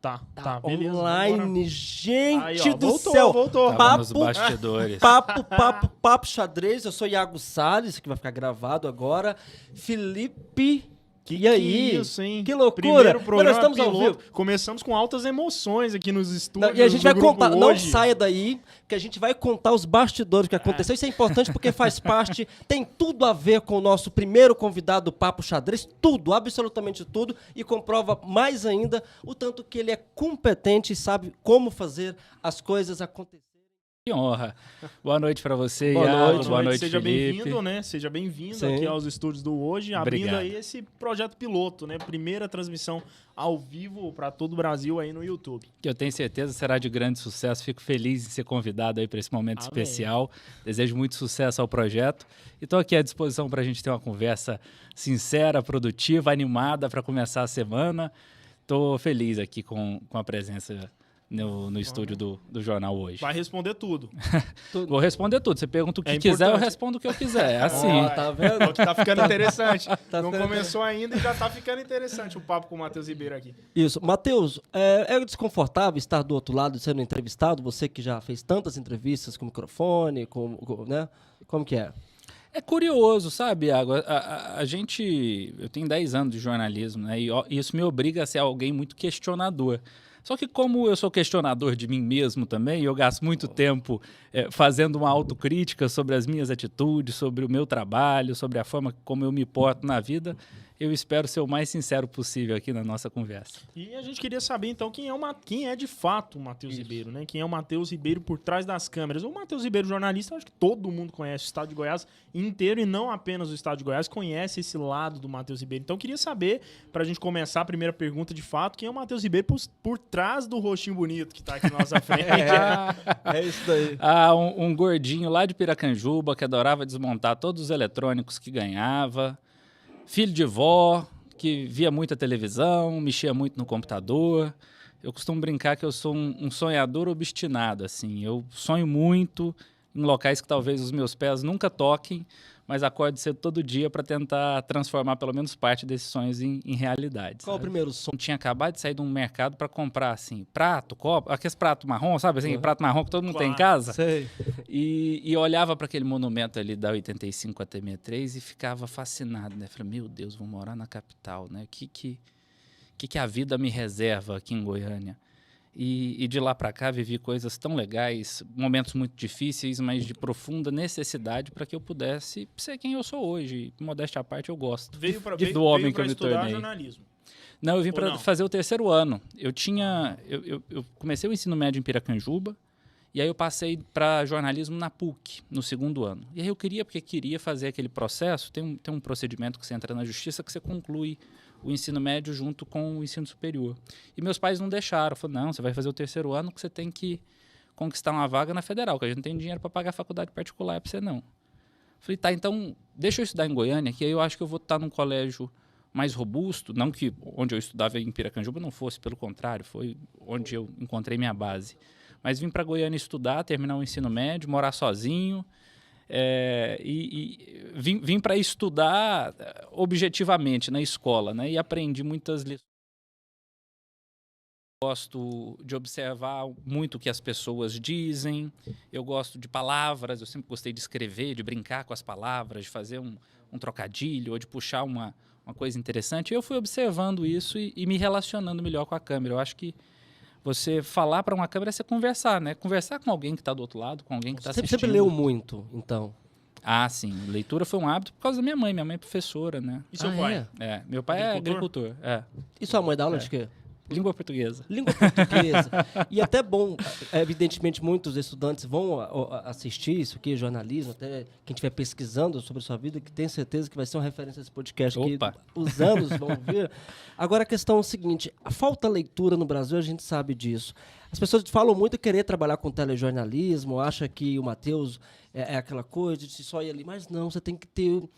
Tá, beleza. Online, Vambora. gente Aí, ó, do voltou, céu. voltou. Tava nos bastidores. Papo xadrez. Eu sou Iago Salles, que vai ficar gravado agora. Felipe... E aí? Que isso, hein? Que loucura. Primeiro programa Mas nós estamos ao piloto. vivo. Começamos com altas emoções aqui nos estúdios. E a gente vai do grupo contar, não hoje. saia daí, que a gente vai contar os bastidores que aconteceu. Isso é importante porque faz parte, tem tudo a ver com o nosso primeiro convidado do Papo Xadrez, tudo, absolutamente tudo, e comprova mais ainda o tanto que ele é competente e sabe como fazer as coisas acontecerem. Que honra. Boa noite para você, Boa Iago. noite. Boa noite, Seja Felipe. bem-vindo, né? Seja bem-vindo Sim. aqui aos estúdios do Hoje, abrindo Obrigado. aí esse projeto piloto, né? Primeira transmissão ao vivo para todo o Brasil aí no YouTube. Que eu tenho certeza será de grande sucesso. Fico feliz em ser convidado aí para esse momento Amém. especial. Desejo muito sucesso ao projeto. E estou aqui à disposição para a gente ter uma conversa sincera, produtiva, animada para começar a semana. Estou feliz aqui com a presença no estúdio do Jornal Hoje. Vai responder tudo. Vou responder tudo. Você pergunta o que É quiser, eu importante. respondo o que eu quiser. É assim. Ó, tá vendo? É o que tá ficando interessante. Tá Não ficando começou ainda e já tá ficando interessante o papo com o Matheus Ribeiro aqui. Isso. Matheus, é desconfortável estar do outro lado sendo entrevistado? Você que já fez tantas entrevistas com microfone, né? Como que é? É curioso, sabe, Iago? A gente... Eu tenho 10 anos de jornalismo, né? E isso me obriga a ser alguém muito questionador. Só que como eu sou questionador de mim mesmo também, eu gasto muito tempo fazendo uma autocrítica sobre as minhas atitudes, sobre o meu trabalho, sobre a forma como eu me porto na vida, eu espero ser o mais sincero possível aqui na nossa conversa. E a gente queria saber, então, quem é de fato o Matheus Ribeiro, né? Quem é o Matheus Ribeiro por trás das câmeras. O Matheus Ribeiro, jornalista, eu acho que todo mundo conhece o estado de Goiás inteiro e não apenas o estado de Goiás, conhece esse lado do Matheus Ribeiro. Então, eu queria saber, pra gente começar a primeira pergunta de fato, quem é o Matheus Ribeiro por trás do rostinho bonito que tá aqui na nossa frente. É isso daí. Um gordinho lá de Piracanjuba que adorava desmontar todos os eletrônicos que ganhava, filho de vó, que via muita televisão, mexia muito no computador. Eu costumo brincar que eu sou um sonhador obstinado, assim. Eu sonho muito em locais que talvez os meus pés nunca toquem, mas acordo cedo todo dia para tentar transformar pelo menos parte desses sonhos em realidade. Qual o primeiro som? Eu tinha acabado de sair de um mercado para comprar, assim, prato, copo, aqueles prato marrom, sabe assim, prato marrom que todo mundo tem em casa. Sei. E olhava para aquele monumento ali da 85 até 63 e ficava fascinado, né? Falei, meu Deus, vou morar na capital, né? O que a vida me reserva aqui em Goiânia? E de lá para cá vivi coisas tão legais, momentos muito difíceis, mas de profunda necessidade para que eu pudesse ser quem eu sou hoje. Modéstia à parte, eu gosto do homem que eu me tornei. Jornalismo. Não, eu vim Ou para não? fazer o terceiro ano. Eu comecei o ensino médio em Piracanjuba, e aí eu passei para jornalismo na PUC, no segundo ano. E aí eu porque queria fazer aquele processo, tem um procedimento que você entra na justiça que você conclui o ensino médio junto com o ensino superior. E meus pais não deixaram. Falaram, não, você vai fazer o terceiro ano que você tem que conquistar uma vaga na federal, que a gente não tem dinheiro para pagar a faculdade particular para você não. Falei, tá, então deixa eu estudar em Goiânia, que aí eu acho que eu vou estar num colégio mais robusto, não que onde eu estudava em Piracanjuba não fosse, pelo contrário, foi onde eu encontrei minha base. Mas vim para Goiânia estudar, terminar o ensino médio, morar sozinho, e vim para estudar objetivamente na escola, né? E aprendi muitas lições. Gosto de observar muito o que as pessoas dizem, eu gosto de palavras, eu sempre gostei de escrever, de brincar com as palavras, de fazer um trocadilho ou de puxar uma coisa interessante. Eu fui observando isso e me relacionando melhor com a câmera. Eu acho que você falar para uma câmera é você conversar, né? Conversar com alguém que está do outro lado, com alguém que está assistindo. Você sempre leu muito, então? Ah, sim. Leitura foi um hábito por causa da minha mãe. Minha mãe é professora, né? E seu pai? Meu pai é agricultor. E sua mãe dá aula de quê? Língua portuguesa. Língua portuguesa. E até bom, evidentemente, muitos estudantes vão assistir isso aqui, jornalismo, até quem estiver pesquisando sobre a sua vida, que tem certeza que vai ser uma referência a esse podcast Opa. que os anos vão vir. Agora, a questão é o seguinte, a falta de leitura no Brasil, a gente sabe disso. As pessoas falam muito em querer trabalhar com telejornalismo, acham que o Matheus é aquela coisa de só ir ali, mas não, você tem que ter...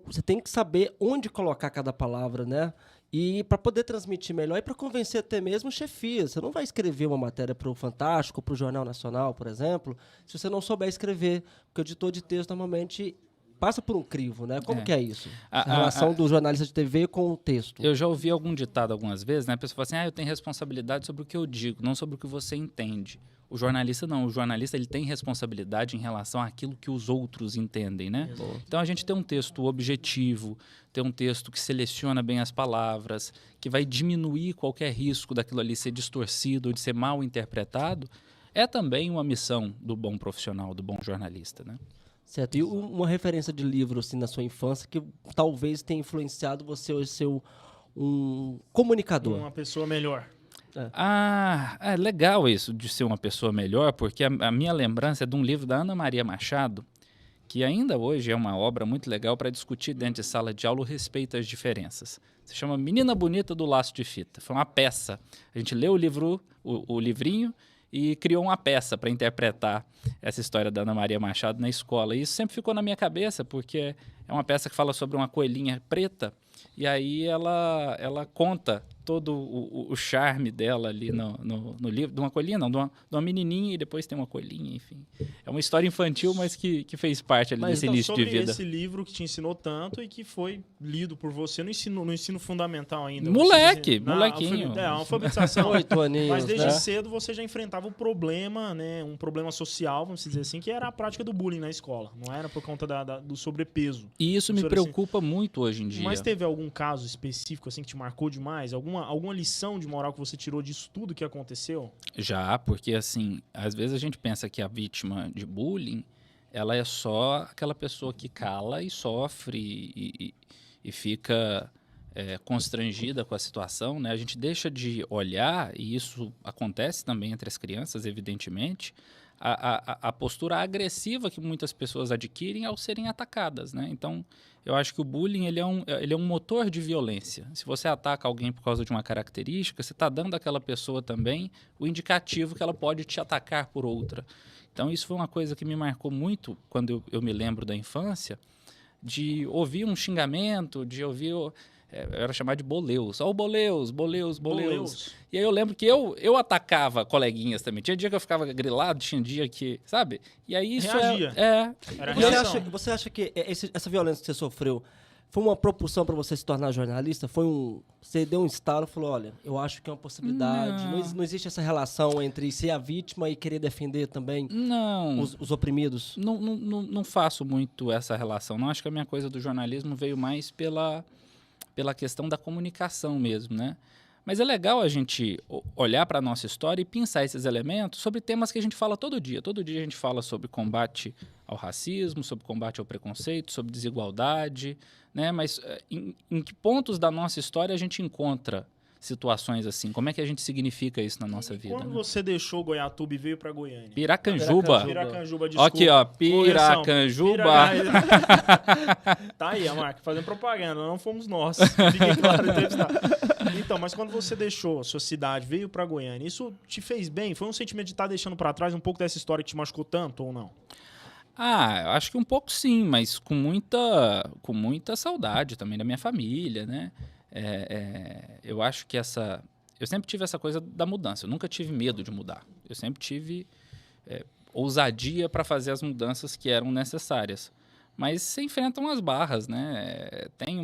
Você tem que saber onde colocar cada palavra, né? E para poder transmitir melhor e para convencer até mesmo chefias. Você não vai escrever uma matéria para o Fantástico, para o Jornal Nacional, por exemplo, se você não souber escrever. Porque o editor de texto, normalmente, passa por um crivo, né? Como É. que é isso? A relação do jornalista de TV com o texto. Eu já ouvi algum ditado algumas vezes, né? A pessoa fala assim, eu tenho responsabilidade sobre o que eu digo, não sobre o que você entende. O jornalista não, o jornalista ele tem responsabilidade em relação àquilo que os outros entendem, né? Então a gente tem um texto objetivo, tem um texto que seleciona bem as palavras, que vai diminuir qualquer risco daquilo ali ser distorcido ou de ser mal interpretado, é também uma missão do bom profissional, do bom jornalista, né? Certo. E uma referência de livro assim, na sua infância que talvez tenha influenciado você hoje ser um comunicador. Uma pessoa melhor. É legal isso de ser uma pessoa melhor, porque a minha lembrança é de um livro da Ana Maria Machado, que ainda hoje é uma obra muito legal para discutir dentro de sala de aula o respeito às diferenças. Se chama Menina Bonita do Laço de Fita. Foi uma peça. A gente leu o livrinho e criou uma peça para interpretar essa história da Ana Maria Machado na escola. E isso sempre ficou na minha cabeça, porque é uma peça que fala sobre uma coelhinha preta, e aí ela conta todo o charme dela ali no livro, de uma coelhinha não, de uma menininha, e depois tem uma coelhinha, enfim. É uma história infantil, mas que fez parte ali desse início de vida. Esse livro que te ensinou tanto e que foi lido por você no ensino fundamental ainda. Molequinho. A alfabetização. 8 aninhos, Mas desde né? cedo você já enfrentava o problema, né? Um problema social, vamos dizer assim, que era a prática do bullying na escola. Não era por conta do sobrepeso. E isso me preocupa muito hoje em dia. Mas teve algum caso específico assim que te marcou demais? Alguma lição de moral que você tirou disso tudo que aconteceu? Já, porque assim, às vezes a gente pensa que a vítima de bullying, ela é só aquela pessoa que cala e sofre e fica constrangida com a situação, né? A gente deixa de olhar, e isso acontece também entre as crianças, evidentemente, a postura agressiva que muitas pessoas adquirem ao serem atacadas, né? Então, eu acho que o bullying ele é um motor de violência. Se você ataca alguém por causa de uma característica, você está dando àquela pessoa também o indicativo que ela pode te atacar por outra. Então, isso foi uma coisa que me marcou muito quando eu me lembro da infância, de ouvir um xingamento, de ouvir... eu era chamado de boleus. Ó, boleus. E aí eu lembro que eu atacava coleguinhas também. Tinha dia que eu ficava grilado, tinha dia que... Sabe? E aí isso reagia. Era Você acha que essa violência que você sofreu foi uma propulsão para você se tornar jornalista? Você deu um estalo e falou, olha, eu acho que é uma possibilidade. Não existe essa relação entre ser a vítima e querer defender também os oprimidos? Não faço muito essa relação. Não acho que a minha coisa do jornalismo veio mais pela questão da comunicação mesmo, né? Mas é legal a gente olhar para a nossa história e pensar esses elementos sobre temas que a gente fala todo dia. Todo dia a gente fala sobre combate ao racismo, sobre combate ao preconceito, sobre desigualdade, né? Mas em que pontos da nossa história a gente encontra situações assim? Como é que a gente significa isso na nossa vida? Quando né? você deixou Goiatuba e veio para Goiânia? Piracanjuba. Piracanjuba, desculpa. Aqui, ó, Piracanjuba. Tá aí a marca, fazendo propaganda, não fomos nós. Fiquem claro, então, mas quando você deixou a sua cidade, veio para Goiânia, isso te fez bem? Foi um sentimento de estar deixando para trás um pouco dessa história que te machucou tanto ou não? Eu acho que um pouco sim, mas com muita saudade também da minha família, né? Eu acho que eu sempre tive essa coisa da mudança. Eu nunca tive medo de mudar. Eu sempre tive ousadia para fazer as mudanças que eram necessárias. Mas se enfrentam as barras, né? Tem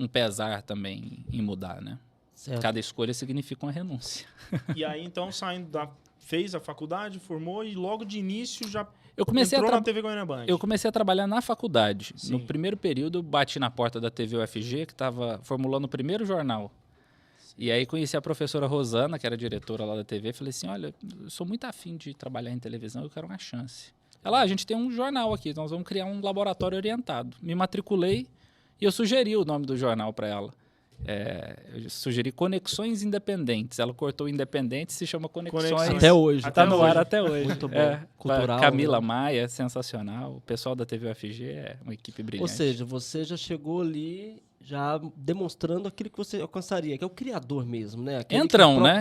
um pesar também em mudar, né? Certo. Cada escolha significa uma renúncia. E aí, então, fez a faculdade, formou e logo de início já entrou na TV Goiânia Band. Eu comecei a trabalhar na faculdade. Sim. No primeiro período, bati na porta da TV UFG, que estava formulando o primeiro jornal. Sim. E aí conheci a professora Rosana, que era diretora lá da TV, e falei assim, olha, eu sou muito afim de trabalhar em televisão, eu quero uma chance. Ela, a gente tem um jornal aqui, nós vamos criar um laboratório orientado. Me matriculei e eu sugeri o nome do jornal para ela. Eu sugeri Conexões Independentes. Ela cortou Independentes, se chama Conexões. Até hoje. Está no ar até hoje. Muito bom. Cultural. Camila né? Maia, sensacional. O pessoal da TV UFG é uma equipe brilhante. Ou seja, você já chegou ali já demonstrando aquilo que você alcançaria, que é o criador mesmo, né? Entrão, né?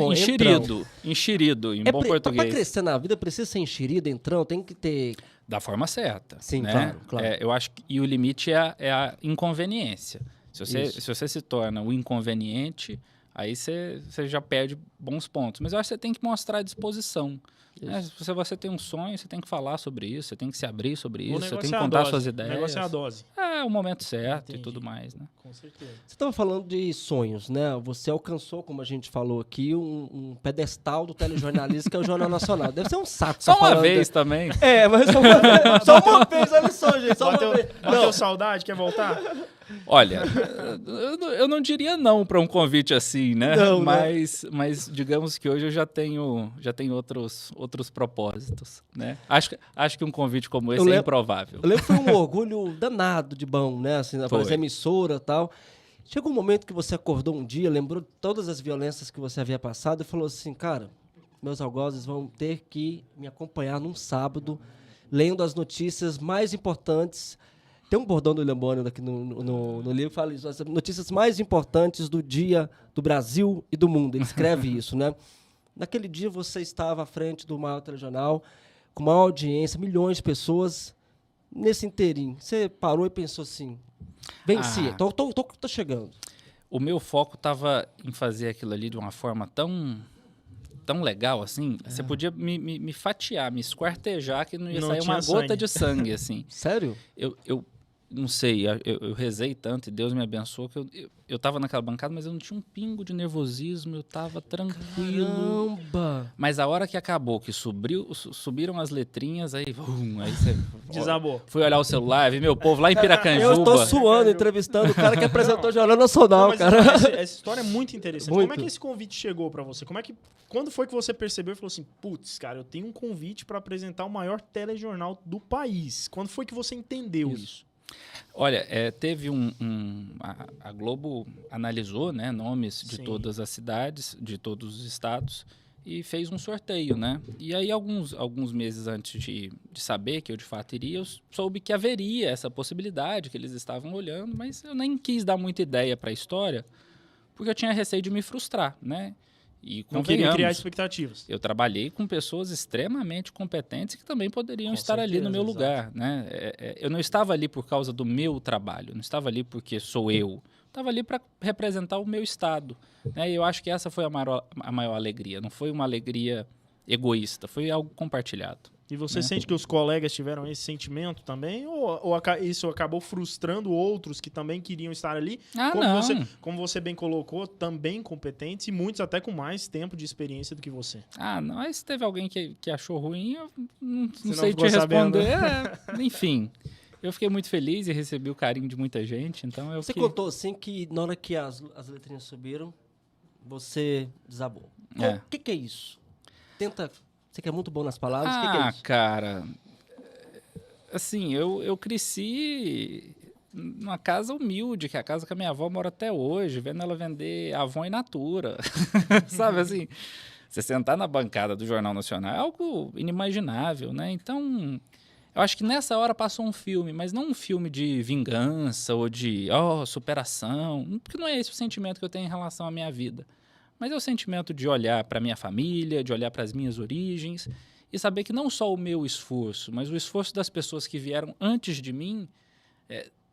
Enxerido, em bom português. Para crescer na vida, precisa ser enxerido, entrão, tem que ter... Da forma certa. Sim, né? claro. Eu acho que, e o limite é a inconveniência. Se você se torna o inconveniente, Aí você já perde bons pontos. Mas eu acho que você tem que mostrar a disposição. Né? Se você tem um sonho, você tem que falar sobre isso, você tem que se abrir sobre isso, você tem que contar suas ideias. O negócio é a dose. É o momento certo. Entendi. E tudo mais, né? Com certeza. Você estava falando de sonhos, né? Você alcançou, como a gente falou aqui, um pedestal do telejornalismo, que é o Jornal Nacional. Deve ser um saco. Só tá uma falando vez também. mas só uma vez, olha só, gente. Só uma vez. Bateu saudade, quer voltar? Olha, eu não diria não para um convite assim, né? Não, mas digamos que hoje eu já tenho outros propósitos, né? Acho que um convite como esse é improvável. Eu lembro que foi um orgulho danado de bom, né? Assim, as emissoras e tal. Chegou um momento que você acordou um dia, lembrou de todas as violências que você havia passado e falou assim, cara, meus algozes vão ter que me acompanhar num sábado, lendo as notícias mais importantes. Tem um bordão do William Bonner aqui no livro que fala isso, as notícias mais importantes do dia do Brasil e do mundo. Ele escreve isso, né? Naquele dia você estava à frente do maior telejornal, com maior audiência, milhões de pessoas. Nesse inteirinho, você parou e pensou assim, venci, tô chegando. O meu foco estava em fazer aquilo ali de uma forma tão legal, assim, você podia me fatiar, me esquartejar, que não ia sair uma gota de sangue, assim. Sério? Eu não sei, eu rezei tanto e Deus me abençoou que eu tava naquela bancada, mas eu não tinha um pingo de nervosismo, eu tava tranquilo. Caramba! Mas a hora que acabou, que subiram as letrinhas, aí você... Desabou. Fui olhar o celular, vi meu povo lá em Piracanjuba. Eu tô suando entrevistando o cara que apresentou o Jornal Nacional, mas cara. Essa história é muito interessante. Muito. Como é que esse convite chegou pra você? Quando foi que você percebeu e falou assim, putz, cara, eu tenho um convite pra apresentar o maior telejornal do país? Quando foi que você entendeu isso? Olha, teve a Globo analisou, né, nomes de Sim. todas as cidades, de todos os estados, e fez um sorteio, né? E aí, alguns meses antes de saber que eu de fato iria, eu soube que haveria essa possibilidade, que eles estavam olhando, mas eu nem quis dar muita ideia para a história, porque eu tinha receio de me frustrar, né? E Não queria criar convenhamos, expectativas. eu trabalhei com pessoas extremamente competentes que também poderiam Com estar ali no certeza, meu exato. lugar, né? Eu não estava ali por causa do meu trabalho, não estava ali porque sou eu. Estava ali para representar o meu estado, né? E eu acho que essa foi a maior alegria. Não foi uma alegria egoísta, foi algo compartilhado. E você sente que os colegas tiveram esse sentimento também? Ou isso acabou frustrando outros que também queriam estar ali? Como você bem colocou, também competentes e muitos até com mais tempo de experiência do que você. Não, mas se teve alguém que achou ruim, eu não não sei te ficou sabendo. responder. Enfim, eu fiquei muito feliz e recebi o carinho de muita gente, então Você contou assim que na hora que as letrinhas subiram, você desabou. O que é isso? Você que é muito bom nas palavras, o que é isso? Cara, assim, eu cresci numa casa humilde, que é a casa que a minha avó mora até hoje, vendo ela vender Avon in natura. Sabe, assim, você sentar na bancada do Jornal Nacional é algo inimaginável, né? Então, eu acho que nessa hora passou um filme, mas não um filme de vingança ou de superação, porque não é esse o sentimento que eu tenho em relação à minha vida. Mas é o sentimento de olhar para a minha família, de olhar para as minhas origens e saber que não só o meu esforço, mas o esforço das pessoas que vieram antes de mim,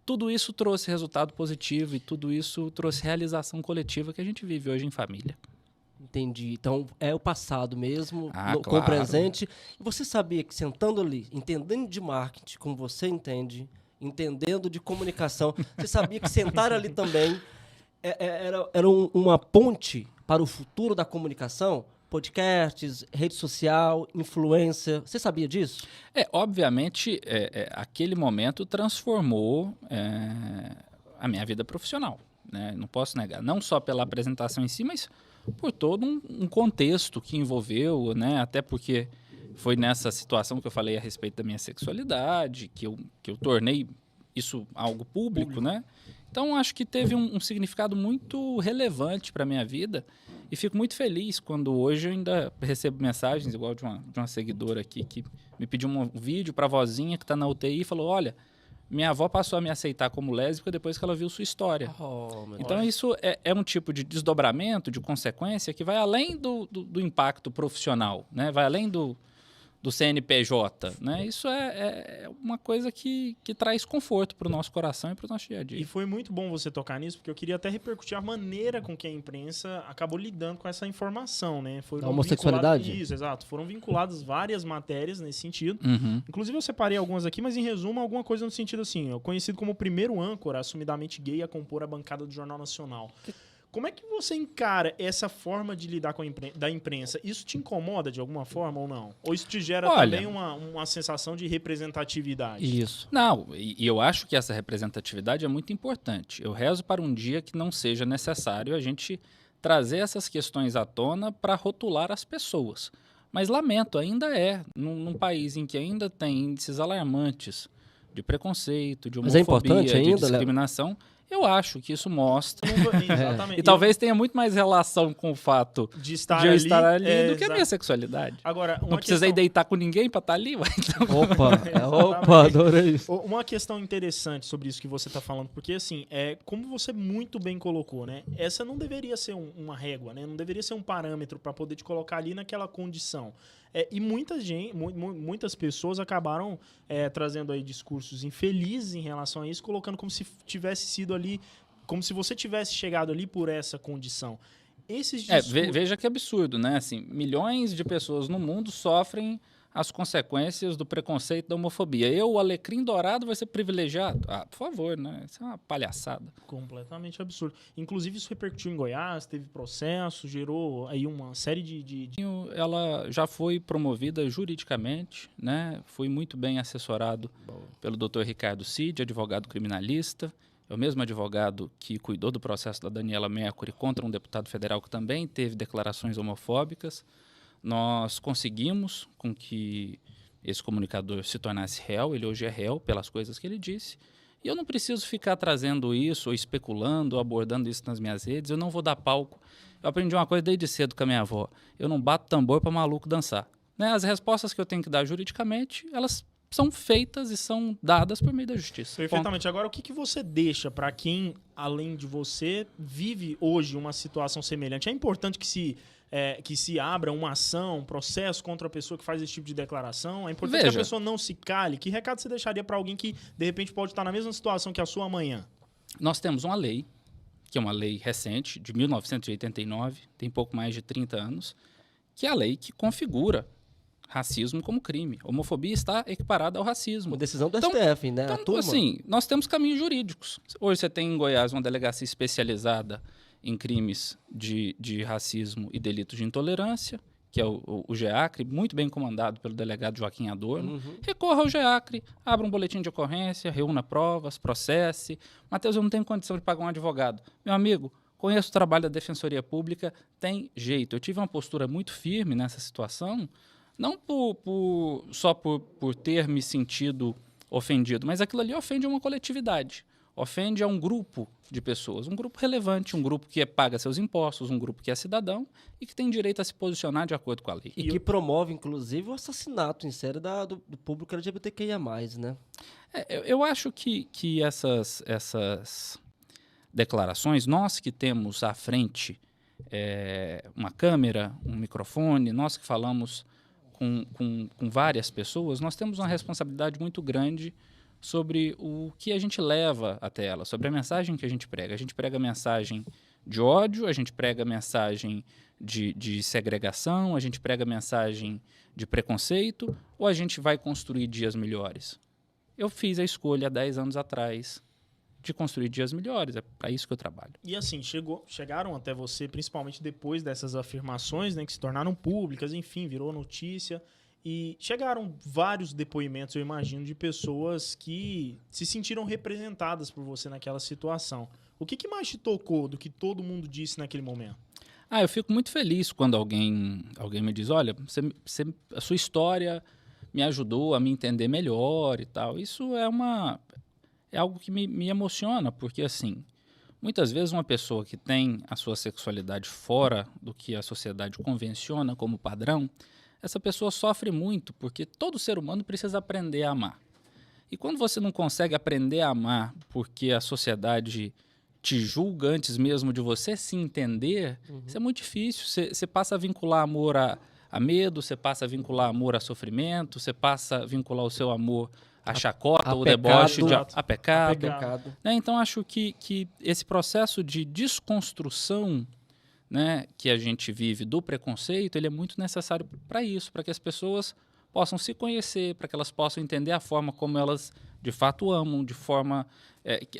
tudo isso trouxe resultado positivo e tudo isso trouxe realização coletiva que a gente vive hoje em família. Entendi. Então, é o passado mesmo, com claro. o presente. E você sabia que sentando ali, entendendo de marketing, como você entende, entendendo de comunicação, você sabia que sentar ali também era uma ponte para o futuro da comunicação? Podcasts, rede social, influência. Você sabia disso? Obviamente, aquele momento transformou a minha vida profissional, né? Não posso negar. Não só pela apresentação em si, mas por todo um contexto que envolveu, né? Até porque foi nessa situação que eu falei a respeito da minha sexualidade, que eu tornei isso algo público, né? Então, acho que teve um significado muito relevante para a minha vida e fico muito feliz quando hoje eu ainda recebo mensagens, igual de uma seguidora aqui, que me pediu um vídeo para a vozinha que está na UTI e falou, olha, minha avó passou a me aceitar como lésbica depois que ela viu sua história. Então, isso é um tipo de desdobramento, de consequência, que vai além do impacto profissional, né? Vai além do do CNPJ, né? Isso é uma coisa que traz conforto para o nosso coração e para o nosso dia a dia. E foi muito bom você tocar nisso, porque eu queria até repercutir a maneira com que a imprensa acabou lidando com essa informação, né? A homossexualidade? Isso, exato. Foram vinculadas várias matérias nesse sentido. Uhum. Inclusive eu separei algumas aqui, mas em resumo alguma coisa no sentido assim, conhecido como o primeiro âncora assumidamente gay a compor a bancada do Jornal Nacional. Como é que você encara essa forma de lidar com da imprensa? Isso te incomoda de alguma forma ou não? Ou isso te gera também uma sensação de representatividade? Isso. Não, e eu acho que essa representatividade é muito importante. Eu rezo para um dia que não seja necessário a gente trazer essas questões à tona para rotular as pessoas. Mas lamento, ainda num país em que ainda tem índices alarmantes de preconceito, de homofobia, importante ainda, de discriminação, eu acho que isso mostra. Exatamente. E talvez tenha muito mais relação com o fato de eu estar ali do que a minha sexualidade. Agora, não precisei deitar com ninguém para estar ali. Então... Opa, adorei isso. Uma questão interessante sobre isso que você está falando, porque assim, como você muito bem colocou, né? Essa não deveria ser uma régua, né? Não deveria ser um parâmetro para poder te colocar ali naquela condição. E muitas pessoas acabaram trazendo aí discursos infelizes em relação a isso, colocando como se tivesse sido ali, como se você tivesse chegado ali por essa condição. Esses discursos... Veja que absurdo, né? Assim, milhões de pessoas no mundo sofrem as consequências do preconceito, da homofobia. O alecrim dourado, vai ser privilegiado? Ah, por favor, né? Isso é uma palhaçada. Completamente absurdo. Inclusive, isso repercutiu em Goiás, teve processo, gerou aí uma série de... Ela já foi promovida juridicamente, né? Fui muito bem assessorado pelo Dr. Ricardo Cid, advogado criminalista. É o mesmo advogado que cuidou do processo da Daniela Mercury contra um deputado federal que também teve declarações homofóbicas. Nós conseguimos com que esse comunicador se tornasse réu, ele hoje é réu pelas coisas que ele disse, e eu não preciso ficar trazendo isso, ou especulando, ou abordando isso nas minhas redes, eu não vou dar palco. Eu aprendi uma coisa desde cedo com a minha avó, eu não bato tambor para maluco dançar. Né? As respostas que eu tenho que dar juridicamente, elas são feitas e são dadas por meio da justiça. Perfeitamente. Ponto. Agora, o que você deixa para quem, além de você, vive hoje uma situação semelhante? É importante que se abra uma ação, um processo contra a pessoa que faz esse tipo de declaração? É importante que a pessoa não se cale? Que recado você deixaria para alguém que, de repente, pode estar na mesma situação que a sua amanhã? Nós temos uma lei, que é uma lei recente, de 1989, tem pouco mais de 30 anos, que é a lei que configura racismo como crime. Homofobia está equiparada ao racismo. Uma decisão do STF, né? Então, assim, nós temos caminhos jurídicos. Hoje você tem em Goiás uma delegacia especializada em crimes de racismo e delitos de intolerância, que é o GEACRE, muito bem comandado pelo delegado Joaquim Adorno. Recorra ao GEACRE, abra um boletim de ocorrência, reúna provas, processe. Matheus, eu não tenho condição de pagar um advogado. Meu amigo, conheço o trabalho da Defensoria Pública, tem jeito. Eu tive uma postura muito firme nessa situação, não só por ter me sentido ofendido, mas aquilo ali ofende uma coletividade, ofende a um grupo de pessoas, um grupo relevante, um grupo que paga seus impostos, um grupo que é cidadão e que tem direito a se posicionar de acordo com a lei. E que promove, inclusive, o assassinato em série do público LGBTQIA+, né? Eu acho que essas declarações, nós que temos à frente uma câmera, um microfone, nós que falamos com várias pessoas, nós temos uma responsabilidade muito grande sobre o que a gente leva até ela, sobre a mensagem que a gente prega. A gente prega mensagem de ódio, a gente prega mensagem de segregação, a gente prega mensagem de preconceito, ou a gente vai construir dias melhores? Eu fiz a escolha há 10 anos atrás de construir dias melhores, é para isso que eu trabalho. E assim, chegaram até você, principalmente depois dessas afirmações, né, que se tornaram públicas, enfim, virou notícia, e chegaram vários depoimentos, eu imagino, de pessoas que se sentiram representadas por você naquela situação. O que mais te tocou do que todo mundo disse naquele momento? Eu fico muito feliz quando alguém me diz, olha, a sua história me ajudou a me entender melhor e tal. Isso é algo que me emociona, porque, assim, muitas vezes uma pessoa que tem a sua sexualidade fora do que a sociedade convenciona como padrão, essa pessoa sofre muito, porque todo ser humano precisa aprender a amar. E quando você não consegue aprender a amar porque a sociedade te julga antes mesmo de você se entender, isso é muito difícil. Você passa a vincular amor a a medo, você passa a vincular amor a sofrimento, você passa a vincular o seu amor a chacota, a o pecado, deboche, a A pecado. pecado. Né? Então, acho que esse processo de desconstrução, né, que a gente vive do preconceito, ele é muito necessário para isso, para que as pessoas possam se conhecer, para que elas possam entender a forma como elas de fato amam,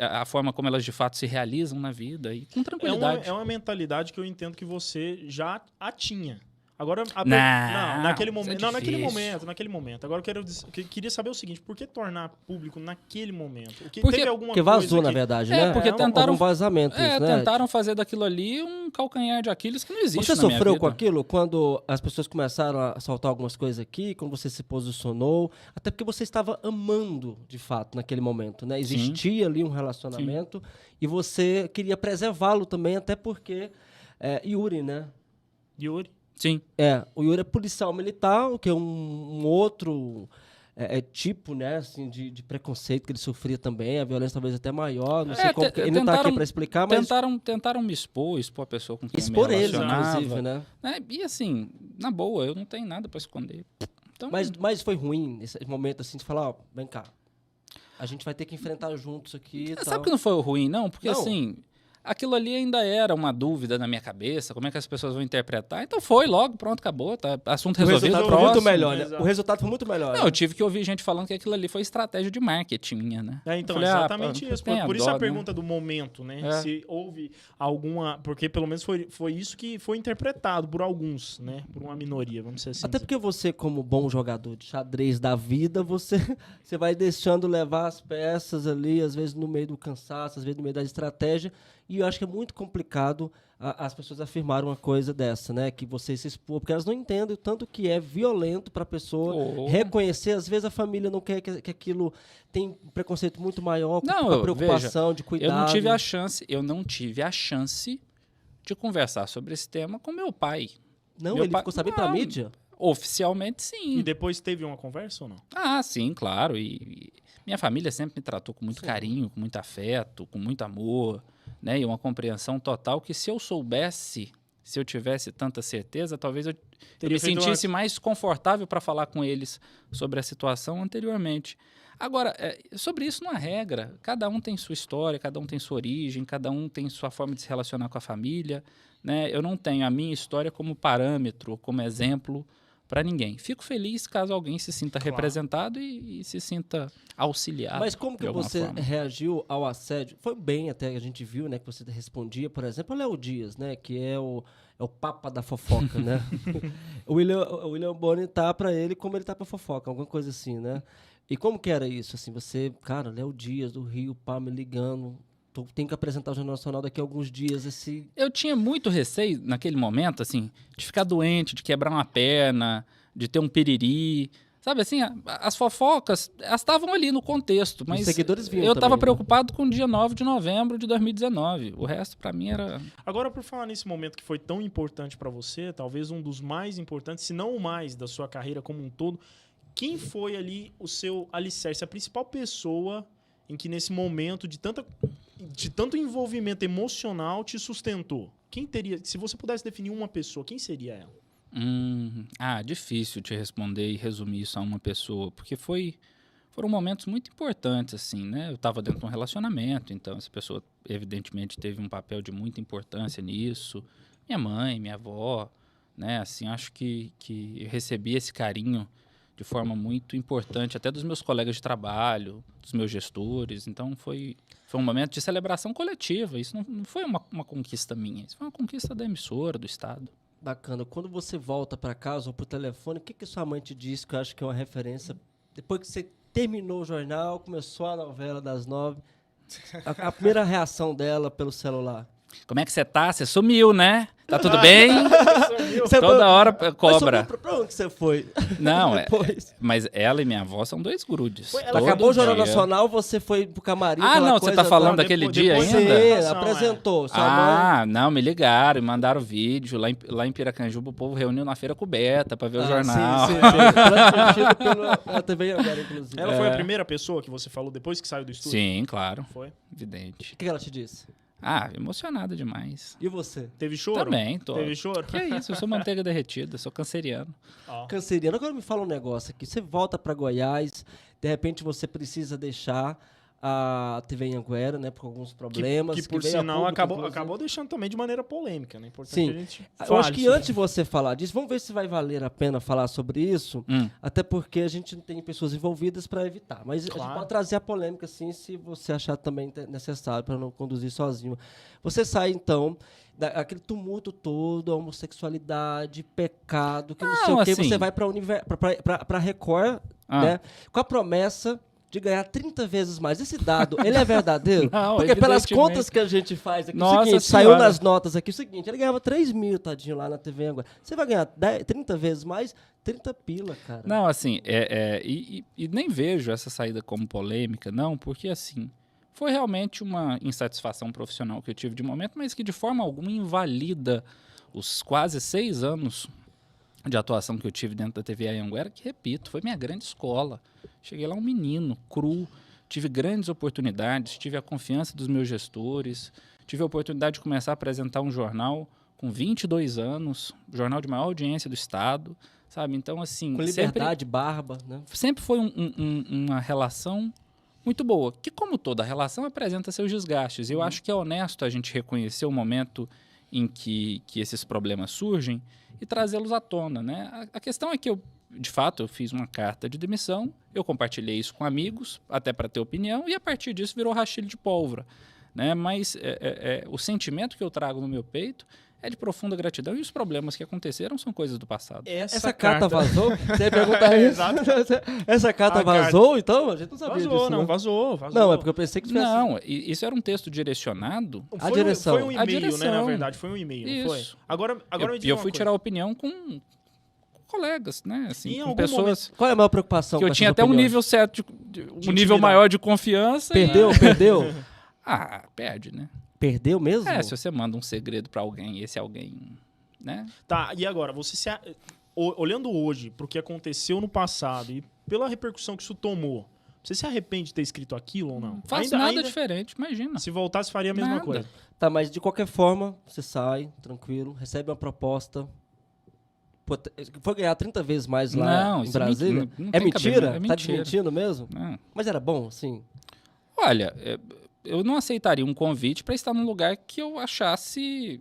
a forma como elas de fato se realizam na vida e com tranquilidade. É uma mentalidade que eu entendo que você já a tinha. Agora, Não, naquele isso é momento. Não, difícil. naquele momento. Agora eu queria saber o seguinte: por que tornar público naquele momento? Porque Porque vazou, na verdade, né? porque tentaram- Algum vazamento, isso, né? tentaram fazer daquilo ali um calcanhar de Aquiles que não existe Você na minha sofreu vida. com aquilo quando as pessoas começaram a soltar algumas coisas aqui, quando você se posicionou? Até porque você estava amando, de fato, naquele momento, né? Existia ali um relacionamento e você queria preservá-lo também, até porque Yuri, né? Yuri. Sim. O Yuri é policial militar, o que é um outro tipo, né, assim, de preconceito que ele sofria também, a violência talvez até maior, não sei como, ele não está aqui para explicar, mas Tentaram me expor a pessoa com quem expor eu me eles, relacionava. inclusive, né? E assim, na boa, eu não tenho nada para esconder. Então, Mas foi ruim esse momento assim de falar, ó, vem cá, a gente vai ter que enfrentar juntos aqui e tal. sabe que não foi ruim, não? Porque Não. assim, aquilo ali ainda era uma dúvida na minha cabeça, como é que as pessoas vão interpretar. Então foi logo, pronto, acabou, tá, assunto O resolvido, resultado foi próximo. muito melhor, né? Exato. O resultado foi muito melhor. Não, né? eu tive que ouvir gente falando que aquilo ali foi estratégia de marketing minha, né? Então, Eu falei, exatamente pô, isso. tenha Por isso dó, a né? pergunta do momento, né? É. Se houve alguma. Porque pelo menos foi isso que foi interpretado por alguns, né? Por uma minoria, vamos dizer assim. Até porque você, como bom jogador de xadrez da vida, você vai deixando levar as peças ali, às vezes no meio do cansaço, às vezes no meio da estratégia. E eu acho que é muito complicado as pessoas afirmarem uma coisa dessa, né? Que você se expor, porque elas não entendem o tanto que é violento para a pessoa reconhecer. Às vezes a família não quer que aquilo tem um preconceito muito maior, com Não, a preocupação de cuidado. eu não tive a chance de conversar sobre esse tema com meu pai. Não, Meu ele pai- ficou sabendo pra Não. mídia. Oficialmente, sim. E depois teve uma conversa ou não? Ah, sim, claro. E minha família sempre me tratou com muito carinho, com muito afeto, com muito amor, né? E uma compreensão total que se eu soubesse, se eu tivesse tanta certeza, talvez eu Teria me feito sentisse mais confortável para falar com eles sobre a situação anteriormente. Agora, sobre isso não há regra. Cada um tem sua história, cada um tem sua origem, cada um tem sua forma de se relacionar com a família, né? Eu não tenho a minha história como parâmetro, como exemplo para ninguém. Fico feliz caso alguém se sinta representado e se sinta auxiliado. Mas como de que alguma você forma. reagiu ao assédio? Foi bem até, a gente viu, né, que você respondia, por exemplo, o Léo Dias, né, que é o papa da fofoca, né? o William Bonner tá pra ele como ele tá pra fofoca, alguma coisa assim, né? E como que era isso, assim, você, cara, Léo Dias do Rio, pá, me ligando, tem que apresentar o Jornal Nacional daqui a alguns dias, esse... Eu tinha muito receio naquele momento, assim, de ficar doente, de quebrar uma perna, de ter um piriri. Sabe assim, as fofocas, elas estavam ali no contexto, mas seguidores vinham eu estava também, né? preocupado com o dia 9 de novembro de 2019. O resto, para mim, era... Agora, por falar nesse momento que foi tão importante para você, talvez um dos mais importantes, se não o mais, da sua carreira como um todo, quem foi ali o seu alicerce, a principal pessoa em que nesse momento de tanto envolvimento emocional te sustentou? Quem teria, se você pudesse definir uma pessoa, quem seria ela? Difícil te responder e resumir isso a uma pessoa, porque foram momentos muito importantes, assim, né? Eu estava dentro de um relacionamento, então essa pessoa evidentemente teve um papel de muita importância nisso. Minha mãe, minha avó, né? Assim, acho que eu recebi esse carinho de forma muito importante, até dos meus colegas de trabalho, dos meus gestores. Então foi um momento de celebração coletiva. Isso não foi uma conquista minha, isso foi uma conquista da emissora, do Estado. Bacana. Quando você volta para casa ou pro telefone, o que sua mãe te disse que eu acho que é uma referência? Depois que você terminou o jornal, começou a novela das 9, a primeira reação dela pelo celular. Como é que você tá? Você sumiu, né? Tá tudo bem? Você Toda hora cobra. Mas pra onde que você foi? Não, Depois. mas ela e minha avó são dois grudes. Ela Todo acabou o Jornal dia. Nacional, você foi pro camarim. Ah, aquela não, você coisa tá falando toda. daquele depois- dia depois ainda? você- Você apresentou. Sua mãe... Não, me ligaram, me mandaram vídeo. Lá em Piracanjuba, o povo reuniu na feira coberta pra ver o jornal. Sim. Transmitido pela TV agora, inclusive. Ela foi a primeira pessoa que você falou depois que saiu do estúdio? Sim, claro, Foi? evidente. O que ela te disse? Emocionado demais. E você? Teve choro? Também, tô. Teve choro? Que é isso, eu sou manteiga derretida, sou canceriano. Canceriano, agora me fala um negócio aqui. Você volta para Goiás, de repente você precisa deixar a TV Anhanguera, né, por alguns problemas. Que por veio a sinal público, acabou deixando também de maneira polêmica, né? Importante Sim. que a gente Eu acho que sobre antes de você falar disso, vamos ver se vai valer a pena falar sobre isso, até porque a gente não tem pessoas envolvidas para evitar. Mas a gente pode trazer a polêmica, sim, se você achar também necessário, para não conduzir sozinho. Você sai, então, daquele tumulto todo, a homossexualidade, pecado, que não sei o quê, assim, você vai para Record, né, com a promessa de ganhar 30 vezes mais. Esse dado, ele é verdadeiro? Não, porque pelas evidentemente. contas que a gente faz aqui, Nossa o seguinte, Senhora. saiu nas notas aqui, o seguinte, ele ganhava 3 mil, tadinho, lá na TV agora. Você vai ganhar 30 vezes mais, 30 pila, cara. Não, assim, e nem vejo essa saída como polêmica, não, porque assim, foi realmente uma insatisfação profissional que eu tive de momento, mas que de forma alguma invalida os quase 6 anos de atuação que eu tive dentro da TV Anhanguera, que, repito, foi minha grande escola. Cheguei lá um menino, cru, tive grandes oportunidades, tive a confiança dos meus gestores, tive a oportunidade de começar a apresentar um jornal com 22 anos, jornal de maior audiência do estado, sabe? Então, assim... Com liberdade, barba, né? Sempre foi uma relação muito boa, que como toda relação apresenta seus desgastes. Eu acho que é honesto a gente reconhecer o momento em que esses problemas surgem e trazê-los à tona, né? A questão é que de fato, eu fiz uma carta de demissão, eu compartilhei isso com amigos, até para ter opinião, e a partir disso virou rastilho de pólvora, né? Mas o sentimento que eu trago no meu peito é de profunda gratidão, e os problemas que aconteceram são coisas do passado. Essa carta vazou? Você ia perguntar isso? Essa carta vazou, então? A gente não sabia disso. Não, vazou. Não, é porque eu pensei que tivesse... Não, isso era um texto direcionado. A direção. Foi um e-mail, né? Na verdade, foi um e-mail, não foi? Isso. Agora eu fui tirar a opinião com colegas, né? Assim, com pessoas... Momento, qual é a maior preocupação? Que eu tinha até um nível certo, um nível maior de confiança. Perdeu? Perde, né? Perdeu mesmo? Se você manda um segredo pra alguém, esse alguém, né? Tá, e agora, olhando hoje pro que aconteceu no passado e pela repercussão que isso tomou, você se arrepende de ter escrito aquilo ou não? Não faço nada diferente, imagina. Se voltasse, faria a mesma coisa. Tá, mas de qualquer forma, você sai, tranquilo, recebe uma proposta... Foi ganhar 30 vezes mais lá em Brasília? É mentira? Tá desmentindo mesmo? Não. Mas era bom, sim? Olha, eu não aceitaria um convite para estar num lugar que eu achasse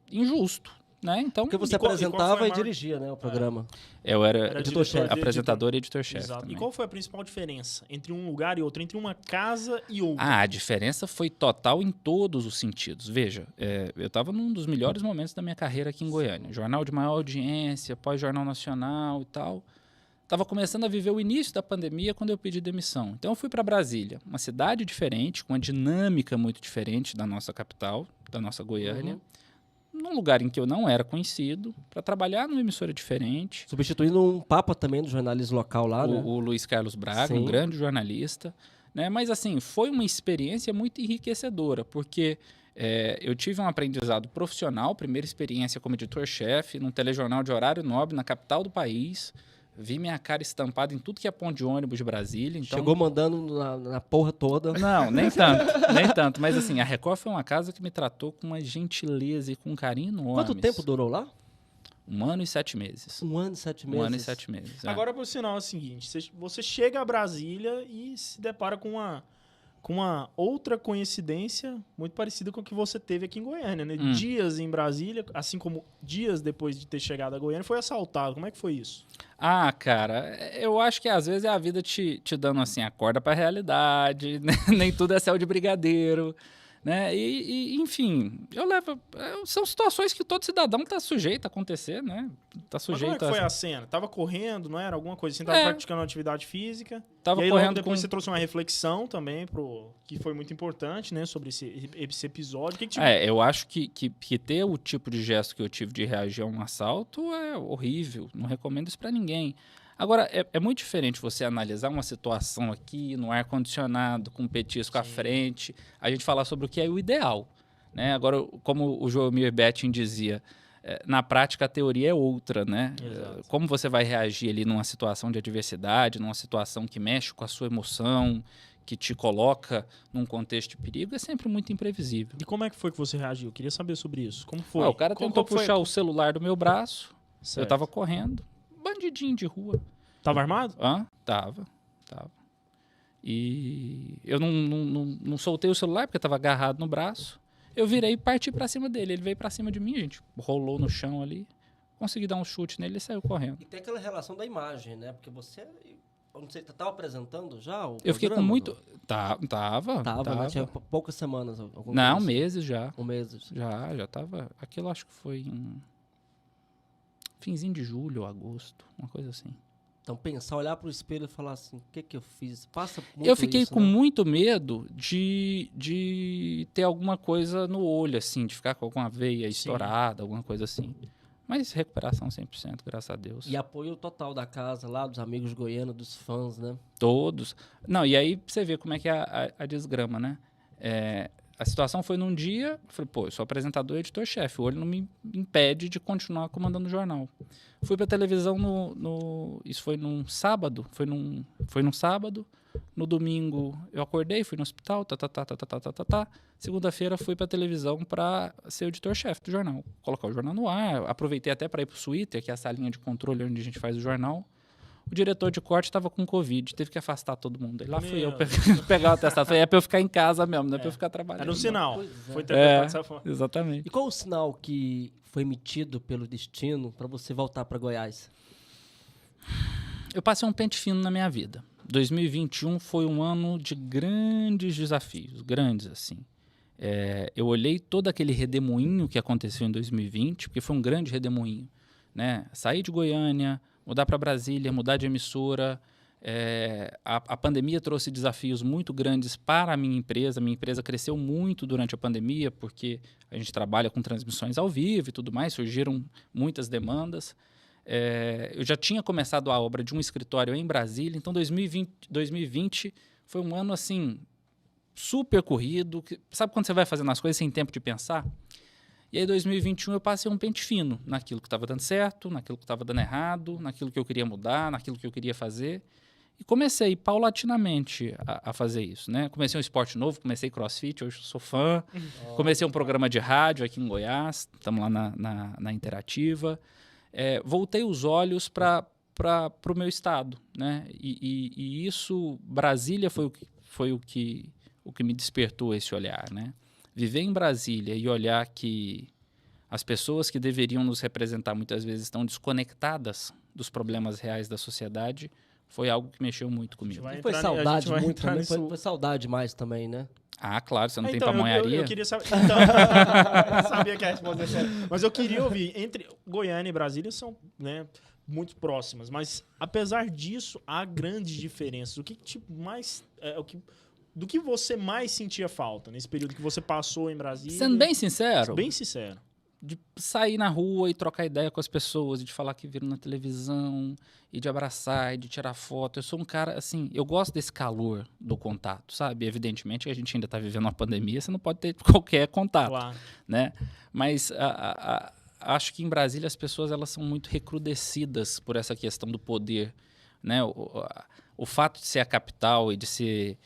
injusto, né? Então, porque você apresentava e dirigia, né, o programa. Eu era editor-chefe. Apresentador e editor-chefe. Exato. Também. E qual foi a principal diferença entre um lugar e outro, entre uma casa e outra? A diferença foi total em todos os sentidos. Veja, eu estava num dos melhores momentos da minha carreira aqui em Goiânia. Jornal de maior audiência, pós-jornal nacional e tal. Estava começando a viver o início da pandemia quando eu pedi demissão. Então eu fui para Brasília, uma cidade diferente, com uma dinâmica muito diferente da nossa capital, da nossa Goiânia. Num lugar em que eu não era conhecido, para trabalhar numa emissora diferente. Substituindo um papa também do jornalismo local lá, né? O Luiz Carlos Braga, um grande jornalista. Né? Mas, assim, foi uma experiência muito enriquecedora, porque eu tive um aprendizado profissional, primeira experiência como editor-chefe, num telejornal de horário nobre na capital do país. Vi minha cara estampada em tudo que é ponto de ônibus de Brasília. Então... Chegou mandando na porra toda. Não, nem tanto. Mas assim, a Record foi uma casa que me tratou com uma gentileza e com um carinho enorme. Quanto tempo durou lá? 1 ano e 7 meses. 1 ano e 7 meses? 1 ano e 7 meses. Agora, por sinal, é o seguinte, você chega a Brasília e se depara com uma outra coincidência muito parecida com o que você teve aqui em Goiânia, né? Dias em Brasília, assim como dias depois de ter chegado a Goiânia, foi assaltado. Como é que foi isso? Cara, eu acho que às vezes é a vida te dando assim, a corda pra realidade, né? Nem tudo é céu de brigadeiro, né? Enfim, são situações que todo cidadão tá sujeito a acontecer, né? Tá sujeito. Mas como é que foi a cena? Tava correndo, não era? Alguma coisa assim? Tava praticando atividade física? Tava e aí, correndo depois você trouxe uma reflexão também, que foi muito importante, né? Sobre esse episódio. Eu acho que ter o tipo de gesto que eu tive de reagir a um assalto é horrível. Não recomendo isso pra ninguém. Agora, é muito diferente você analisar uma situação aqui no ar-condicionado, com um petisco à frente, a gente falar sobre o que é o ideal, né? Agora, como o Joelmir Betting dizia, na prática a teoria é outra, né? Como você vai reagir ali numa situação de adversidade, numa situação que mexe com a sua emoção, que te coloca num contexto de perigo, é sempre muito imprevisível. E como é que foi que você reagiu? Eu queria saber sobre isso. Como foi? O cara tentou puxar o celular do meu braço, Certo. eu tava correndo, bandidinho de rua. Tava armado? Tava. E eu não soltei o celular porque tava agarrado no braço. Eu virei e parti pra cima dele. Ele veio pra cima de mim, a gente rolou no chão ali. Consegui dar um chute nele e saiu correndo. E tem aquela relação da imagem, né? Porque você, eu não sei, tava apresentando já o Eu fiquei com programa, muito... não? Tava. Né? Tinha poucas semanas. Não, meses já. Meses. Já tava... Aquilo acho que foi em finzinho de julho ou agosto, uma coisa assim. Então pensar, olhar pro espelho e falar assim, o que eu fiz? Passa muito Eu fiquei isso, com né? muito medo de ter alguma coisa no olho, assim, de ficar com alguma veia estourada, alguma coisa assim. Mas recuperação 100%, graças a Deus. E apoio total da casa lá, dos amigos goianos, dos fãs, né? Todos. Não, e aí você vê como é que é a desgrama, né? A situação foi num dia, eu falei, eu sou apresentador e editor-chefe, o olho não me impede de continuar comandando o jornal. Fui pra televisão isso foi num sábado, foi num sábado, no domingo eu acordei, fui no hospital, segunda-feira fui pra televisão para ser o editor-chefe do jornal, colocar o jornal no ar, aproveitei até para ir pro Twitter, que é a salinha de controle onde a gente faz o jornal. O diretor de corte estava com Covid, teve que afastar todo mundo. Aí lá fui eu pegar o atestado. Falei, é pra eu ficar em casa mesmo, não é pra eu ficar trabalhando. Era um sinal. Pois é. Foi interpretado dessa forma. Exatamente. E qual o sinal que foi emitido pelo destino para você voltar para Goiás? Eu passei um pente fino na minha vida. 2021 foi um ano de grandes desafios, grandes assim. Eu olhei todo aquele redemoinho que aconteceu em 2020, porque foi um grande redemoinho, né? Sair de Goiânia, mudar para Brasília, mudar de emissora. A pandemia trouxe desafios muito grandes para a minha empresa. Minha empresa cresceu muito durante a pandemia, porque a gente trabalha com transmissões ao vivo e tudo mais, surgiram muitas demandas. Eu já tinha começado a obra de um escritório em Brasília, então 2020 foi um ano assim super corrido. Sabe quando você vai fazendo as coisas sem tempo de pensar? E aí, em 2021, eu passei um pente fino naquilo que estava dando certo, naquilo que estava dando errado, naquilo que eu queria mudar, naquilo que eu queria fazer. E comecei paulatinamente a fazer isso, né? Comecei um esporte novo, comecei crossfit, hoje eu sou fã. Comecei um programa de rádio aqui em Goiás, estamos lá na Interativa. Voltei os olhos para o meu estado, né? E isso, Brasília foi o que me despertou esse olhar, né? Viver em Brasília e olhar que as pessoas que deveriam nos representar muitas vezes estão desconectadas dos problemas reais da sociedade foi algo que mexeu muito comigo. Foi saudade muito também? Foi saudade mais também, né? Ah, claro, você não tem então, pamonharia. Eu queria saber. Então, eu sabia que ia responder sério. Mas eu queria ouvir. Entre Goiânia e Brasília são, né, muito próximas, mas apesar disso, há grandes diferenças. O que tipo mais. Do que você mais sentia falta nesse período que você passou em Brasília? Sendo bem sincero. Bem sincero. De sair na rua e trocar ideia com as pessoas, de falar que viram na televisão, e de abraçar, e de tirar foto. Eu sou um cara, assim, eu gosto desse calor do contato, sabe? Evidentemente que a gente ainda está vivendo uma pandemia, você não pode ter qualquer contato, Claro. né? Mas acho que em Brasília as pessoas elas são muito recrudescidas por essa questão do poder, né? O fato de ser a capital e de ser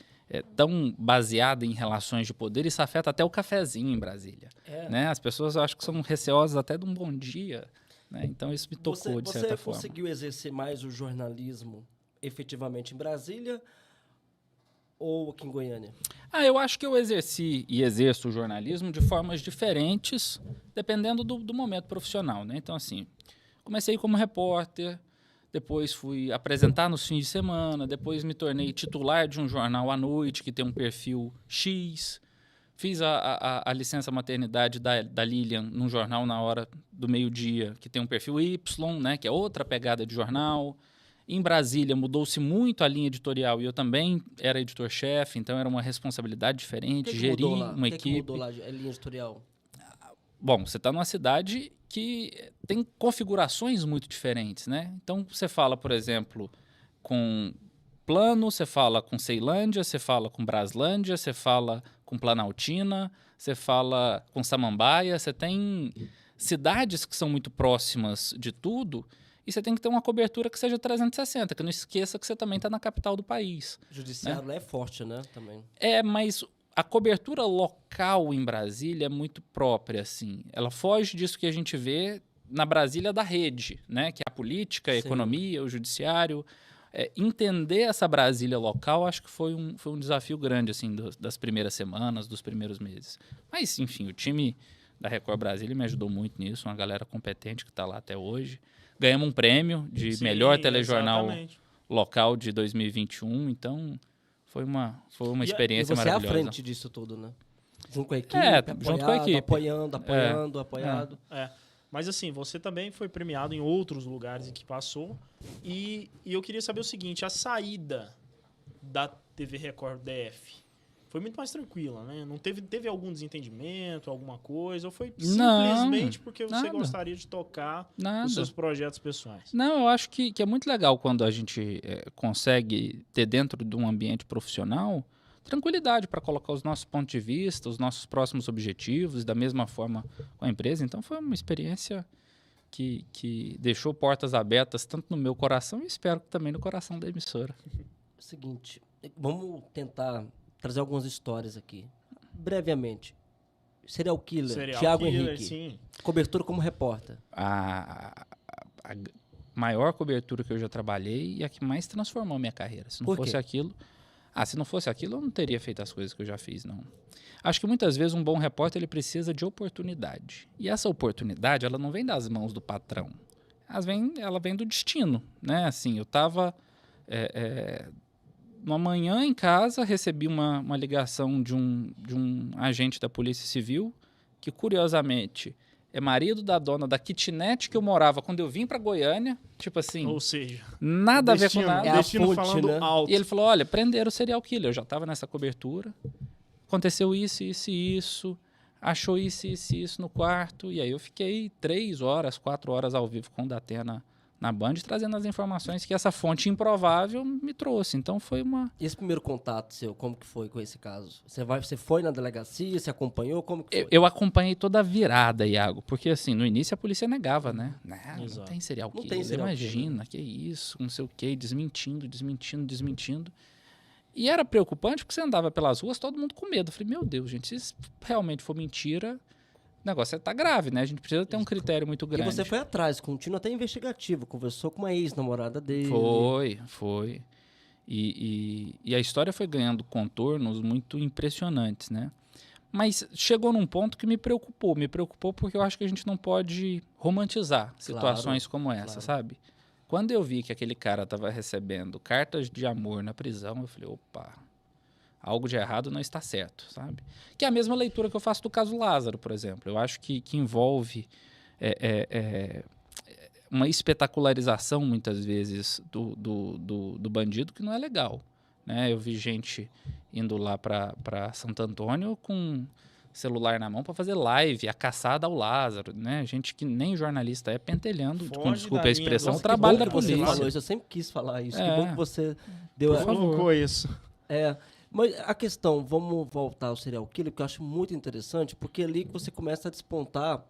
tão baseada em relações de poder, isso afeta até o cafezinho em Brasília. Né? As pessoas, eu acho que são receosas até de um bom dia. Né? Então, isso me tocou, de certa forma. Você conseguiu exercer mais o jornalismo efetivamente em Brasília ou aqui em Goiânia? Eu acho que eu exerci e exerço o jornalismo de formas diferentes, dependendo do momento profissional. Né? Então, assim, comecei como repórter, depois fui apresentar nos fins de semana, depois me tornei titular de um jornal à noite que tem um perfil X. Fiz a licença maternidade da Lilian num jornal na hora do meio-dia, que tem um perfil Y, né, que é outra pegada de jornal. Em Brasília mudou-se muito a linha editorial e eu também era editor-chefe, então era uma responsabilidade diferente, gerir uma equipe. O que mudou lá, a linha editorial? Bom, você está numa cidade que tem configurações muito diferentes, né? Então, você fala, por exemplo, com Plano, você fala com Ceilândia, você fala com Braslândia, você fala com Planaltina, você fala com Samambaia, você tem cidades que são muito próximas de tudo e você tem que ter uma cobertura que seja 360, que não esqueça que você também está na capital do país. O judiciário lá é forte, né? Também. Mas a cobertura local em Brasília é muito própria, assim. Ela foge disso que a gente vê na Brasília da rede, né? Que é a política, a economia, o judiciário. Entender essa Brasília local, acho que foi um desafio grande, assim, das primeiras semanas, dos primeiros meses. Mas, enfim, o time da Record Brasília me ajudou muito nisso, uma galera competente que está lá até hoje. Ganhamos um prêmio de melhor telejornal local de 2021, então foi uma experiência maravilhosa. E você é à frente disso tudo, né? Junto com a equipe, junto com a equipe. apoiado. Mas assim, você também foi premiado em outros lugares em que passou. E eu queria saber o seguinte, a saída da TV Record DF foi muito mais tranquila, né? Não teve algum desentendimento, alguma coisa? Ou foi simplesmente porque você gostaria de tocar os seus projetos pessoais? Não, eu acho que é muito legal quando a gente consegue ter dentro de um ambiente profissional tranquilidade para colocar os nossos pontos de vista, os nossos próximos objetivos, da mesma forma com a empresa. Então, foi uma experiência que deixou portas abertas tanto no meu coração e espero que também no coração da emissora. Seguinte, vamos tentar trazer algumas histórias aqui. Brevemente. Serial Killer, Thiago Henrique. Sim. Cobertura como repórter. A maior cobertura que eu já trabalhei e a que mais transformou minha carreira. Se não fosse aquilo... se não fosse aquilo, eu não teria feito as coisas que eu já fiz, não. Acho que muitas vezes um bom repórter ele precisa de oportunidade. E essa oportunidade, ela não vem das mãos do patrão. Ela vem do destino, né? Assim, eu estava uma manhã em casa, recebi uma ligação de um agente da Polícia Civil, que curiosamente é marido da dona da kitnet que eu morava quando eu vim para Goiânia, tipo assim... Ou seja... Nada a ver com nada. Destino falando alto. E ele falou, olha, prenderam o serial killer, eu já estava nessa cobertura, aconteceu isso, isso e isso, achou isso, isso e isso no quarto, e aí eu fiquei 3 horas, 4 horas ao vivo com o Datena na Band, trazendo as informações que essa fonte improvável me trouxe. Então foi uma... E esse primeiro contato seu, como que foi com esse caso? Você foi na delegacia, você acompanhou? Como que foi? Eu acompanhei toda a virada, Iago, porque assim, no início a polícia negava, né? Não tem serial killer, não tem serial imagina, que isso, não sei o quê, desmentindo. E era preocupante porque você andava pelas ruas, todo mundo com medo. Eu falei, meu Deus, gente, se isso realmente for mentira... O negócio tá grave, né? A gente precisa ter um critério muito grande. E você foi atrás, contínuo até investigativo, conversou com uma ex-namorada dele. Foi. E a história foi ganhando contornos muito impressionantes, né? Mas chegou num ponto que me preocupou. Me preocupou porque eu acho que a gente não pode romantizar situações como essa, sabe? Quando eu vi que aquele cara estava recebendo cartas de amor na prisão, eu falei, opa... Algo de errado não está certo, sabe? Que é a mesma leitura que eu faço do caso Lázaro, por exemplo. Eu acho que envolve uma espetacularização, muitas vezes, do bandido que não é legal. Né? Eu vi gente indo lá para Santo Antônio com celular na mão para fazer live, a caçada ao Lázaro. Né? Gente que nem jornalista é pentelhando, com desculpa a expressão, o trabalho da polícia. Você falou isso, eu sempre quis falar isso. Que bom que você deu colocou isso. Mas a questão, vamos voltar ao serial killer, que eu acho muito interessante, porque é ali que você começa a despontar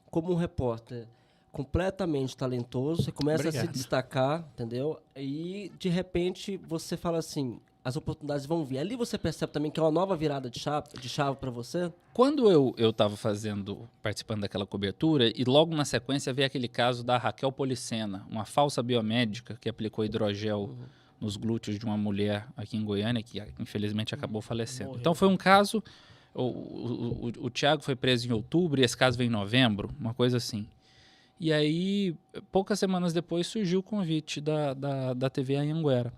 como um repórter completamente talentoso, você começa a se destacar, entendeu? E, de repente, você fala assim, as oportunidades vão vir. Ali você percebe também que é uma nova virada de chave para você? Quando eu estava participando daquela cobertura, e logo na sequência veio aquele caso da Raquel Policena, uma falsa biomédica que aplicou hidrogel nos glúteos de uma mulher aqui em Goiânia, que infelizmente acabou falecendo. Então foi um caso, o Thiago foi preso em outubro e esse caso veio em novembro, uma coisa assim. E aí, poucas semanas depois, surgiu o convite da TV Anhanguera.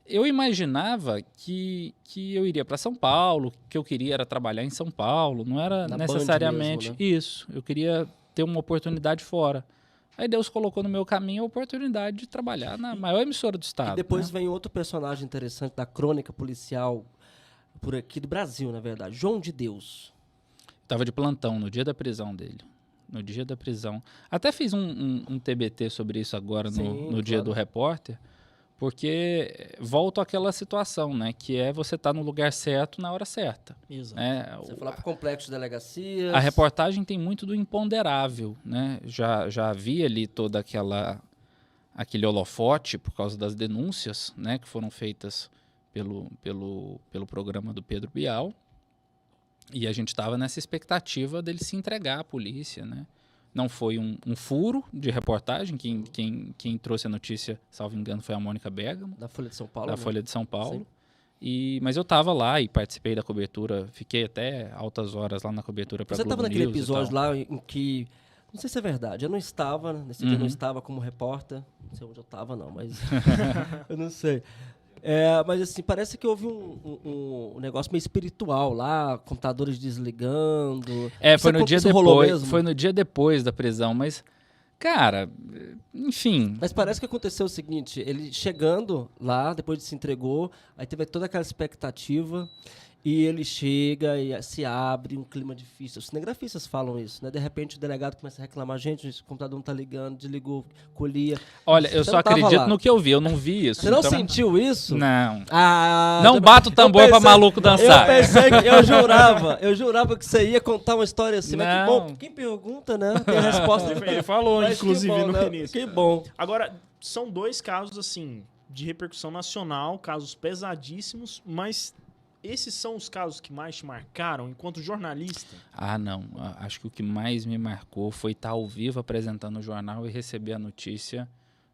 Eu imaginava que eu iria para São Paulo, que eu queria era trabalhar em São Paulo, não era necessariamente mesmo, né? isso. Eu queria ter uma oportunidade fora. Aí Deus colocou no meu caminho a oportunidade de trabalhar na maior emissora do estado. E depois vem outro personagem interessante da crônica policial por aqui do Brasil, na verdade, João de Deus. Estava de plantão no dia da prisão dele. No dia da prisão. Até fiz um TBT sobre isso agora no dia do repórter, porque volto àquela situação, né? Que é você estar no lugar certo na hora certa. Exato. Você falar para o complexo de delegacias. A reportagem tem muito do imponderável, né? Já havia ali toda aquela aquele holofote por causa das denúncias, né, que foram feitas pelo programa do Pedro Bial. E a gente estava nessa expectativa dele se entregar à polícia, né? Não foi um furo de reportagem. Quem trouxe a notícia, salvo engano, foi a Mônica Bergamo. Da Folha de São Paulo. Da né? Folha de São Paulo. Sim. Mas eu estava lá e participei da cobertura. Fiquei até altas horas lá na cobertura para Globo Você estava naquele News e episódio tal. lá em que... Não sei se é verdade. Eu não estava, nesse dia eu não estava como repórter. Não sei onde eu estava, não, mas... eu não sei. Mas assim, parece que houve um negócio meio espiritual lá, computadores desligando. Foi no dia depois da prisão, mas, cara, enfim. Mas parece que aconteceu o seguinte, ele chegando lá, depois de se entregou, aí teve toda aquela expectativa, e ele chega e se abre um clima difícil. Os cinegrafistas falam isso, né? De repente o delegado começa a reclamar, gente, o computador não tá ligando, desligou, colhia. Olha, eu só acredito no que eu vi, eu não vi isso. Você não sentiu isso? Não. Ah, não bata o tambor pra maluco dançar. Eu jurava que você ia contar uma história assim, mas que bom, quem pergunta, né? Tem a resposta. Ele falou, mas inclusive, bom, no né? início. Que bom. Agora, são dois casos, assim, de repercussão nacional, casos pesadíssimos, mas esses são os casos que mais te marcaram enquanto jornalista? Ah, não. Acho que o que mais me marcou foi estar ao vivo apresentando o jornal e receber a notícia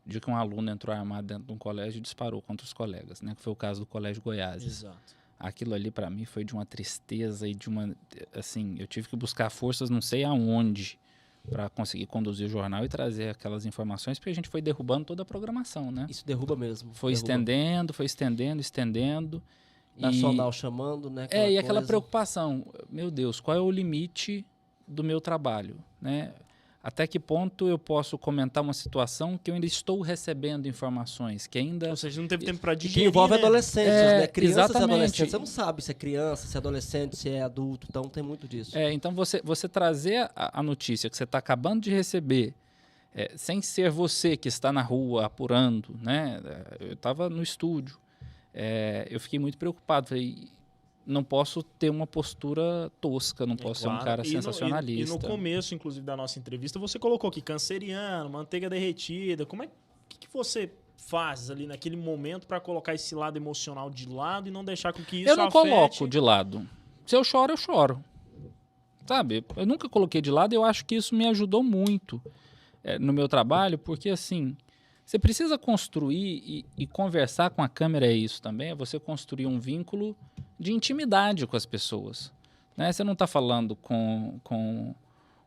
de que um aluno entrou armado dentro de um colégio e disparou contra os colegas, né? Que foi o caso do Colégio Goiás. Exato. Aquilo ali, para mim, foi de uma tristeza e de uma... Assim, eu tive que buscar forças não sei aonde para conseguir conduzir o jornal e trazer aquelas informações, porque a gente foi derrubando toda a programação, né? Isso derruba mesmo. Foi estendendo. Nacional chamando, né? E aquela preocupação, meu Deus, qual é o limite do meu trabalho, né? Até que ponto eu posso comentar uma situação que eu ainda estou recebendo informações, que ainda... Ou seja, não teve tempo para digerir, que envolve né? adolescentes, né? Crianças exatamente. e adolescentes. Você não sabe se é criança, se é adolescente, se é adulto, então tem muito disso. Então você trazer a notícia que você está acabando de receber, sem ser você que está na rua apurando, né? Eu estava no estúdio. Eu fiquei muito preocupado. Falei, não posso ter uma postura tosca, não posso ser um cara sensacionalista. E no começo, inclusive, da nossa entrevista, você colocou aqui canceriano, manteiga derretida. O que você faz ali naquele momento para colocar esse lado emocional de lado e não deixar com que isso Eu não afete? coloco de lado. Se eu choro, eu choro. Sabe? Eu nunca coloquei de lado e eu acho que isso me ajudou muito no meu trabalho, porque assim... Você precisa construir e conversar com a câmera, é isso também, é você construir um vínculo de intimidade com as pessoas. Né? Você não está falando com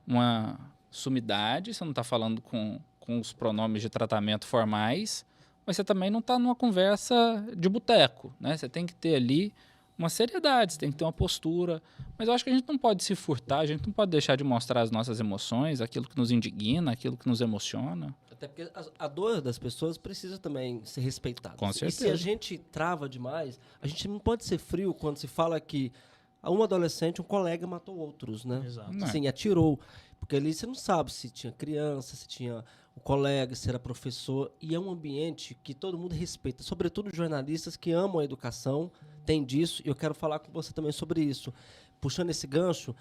uma sumidade, você não está falando com os pronomes de tratamento formais, mas você também não está numa conversa de boteco. Né? Você tem que ter ali uma seriedade, você tem que ter uma postura. Mas eu acho que a gente não pode se furtar, a gente não pode deixar de mostrar as nossas emoções, aquilo que nos indigna, aquilo que nos emociona. Até porque a dor das pessoas precisa também ser respeitada. Com certeza. E se a gente trava demais, a gente não pode ser frio quando se fala que um adolescente, um colega matou outros, né? Exato. Assim, atirou. Porque ali você não sabe se tinha criança, se tinha o colega, se era professor. E é um ambiente que todo mundo respeita, sobretudo jornalistas que amam a educação, tem disso. E eu quero falar com você também sobre isso. Puxando esse gancho,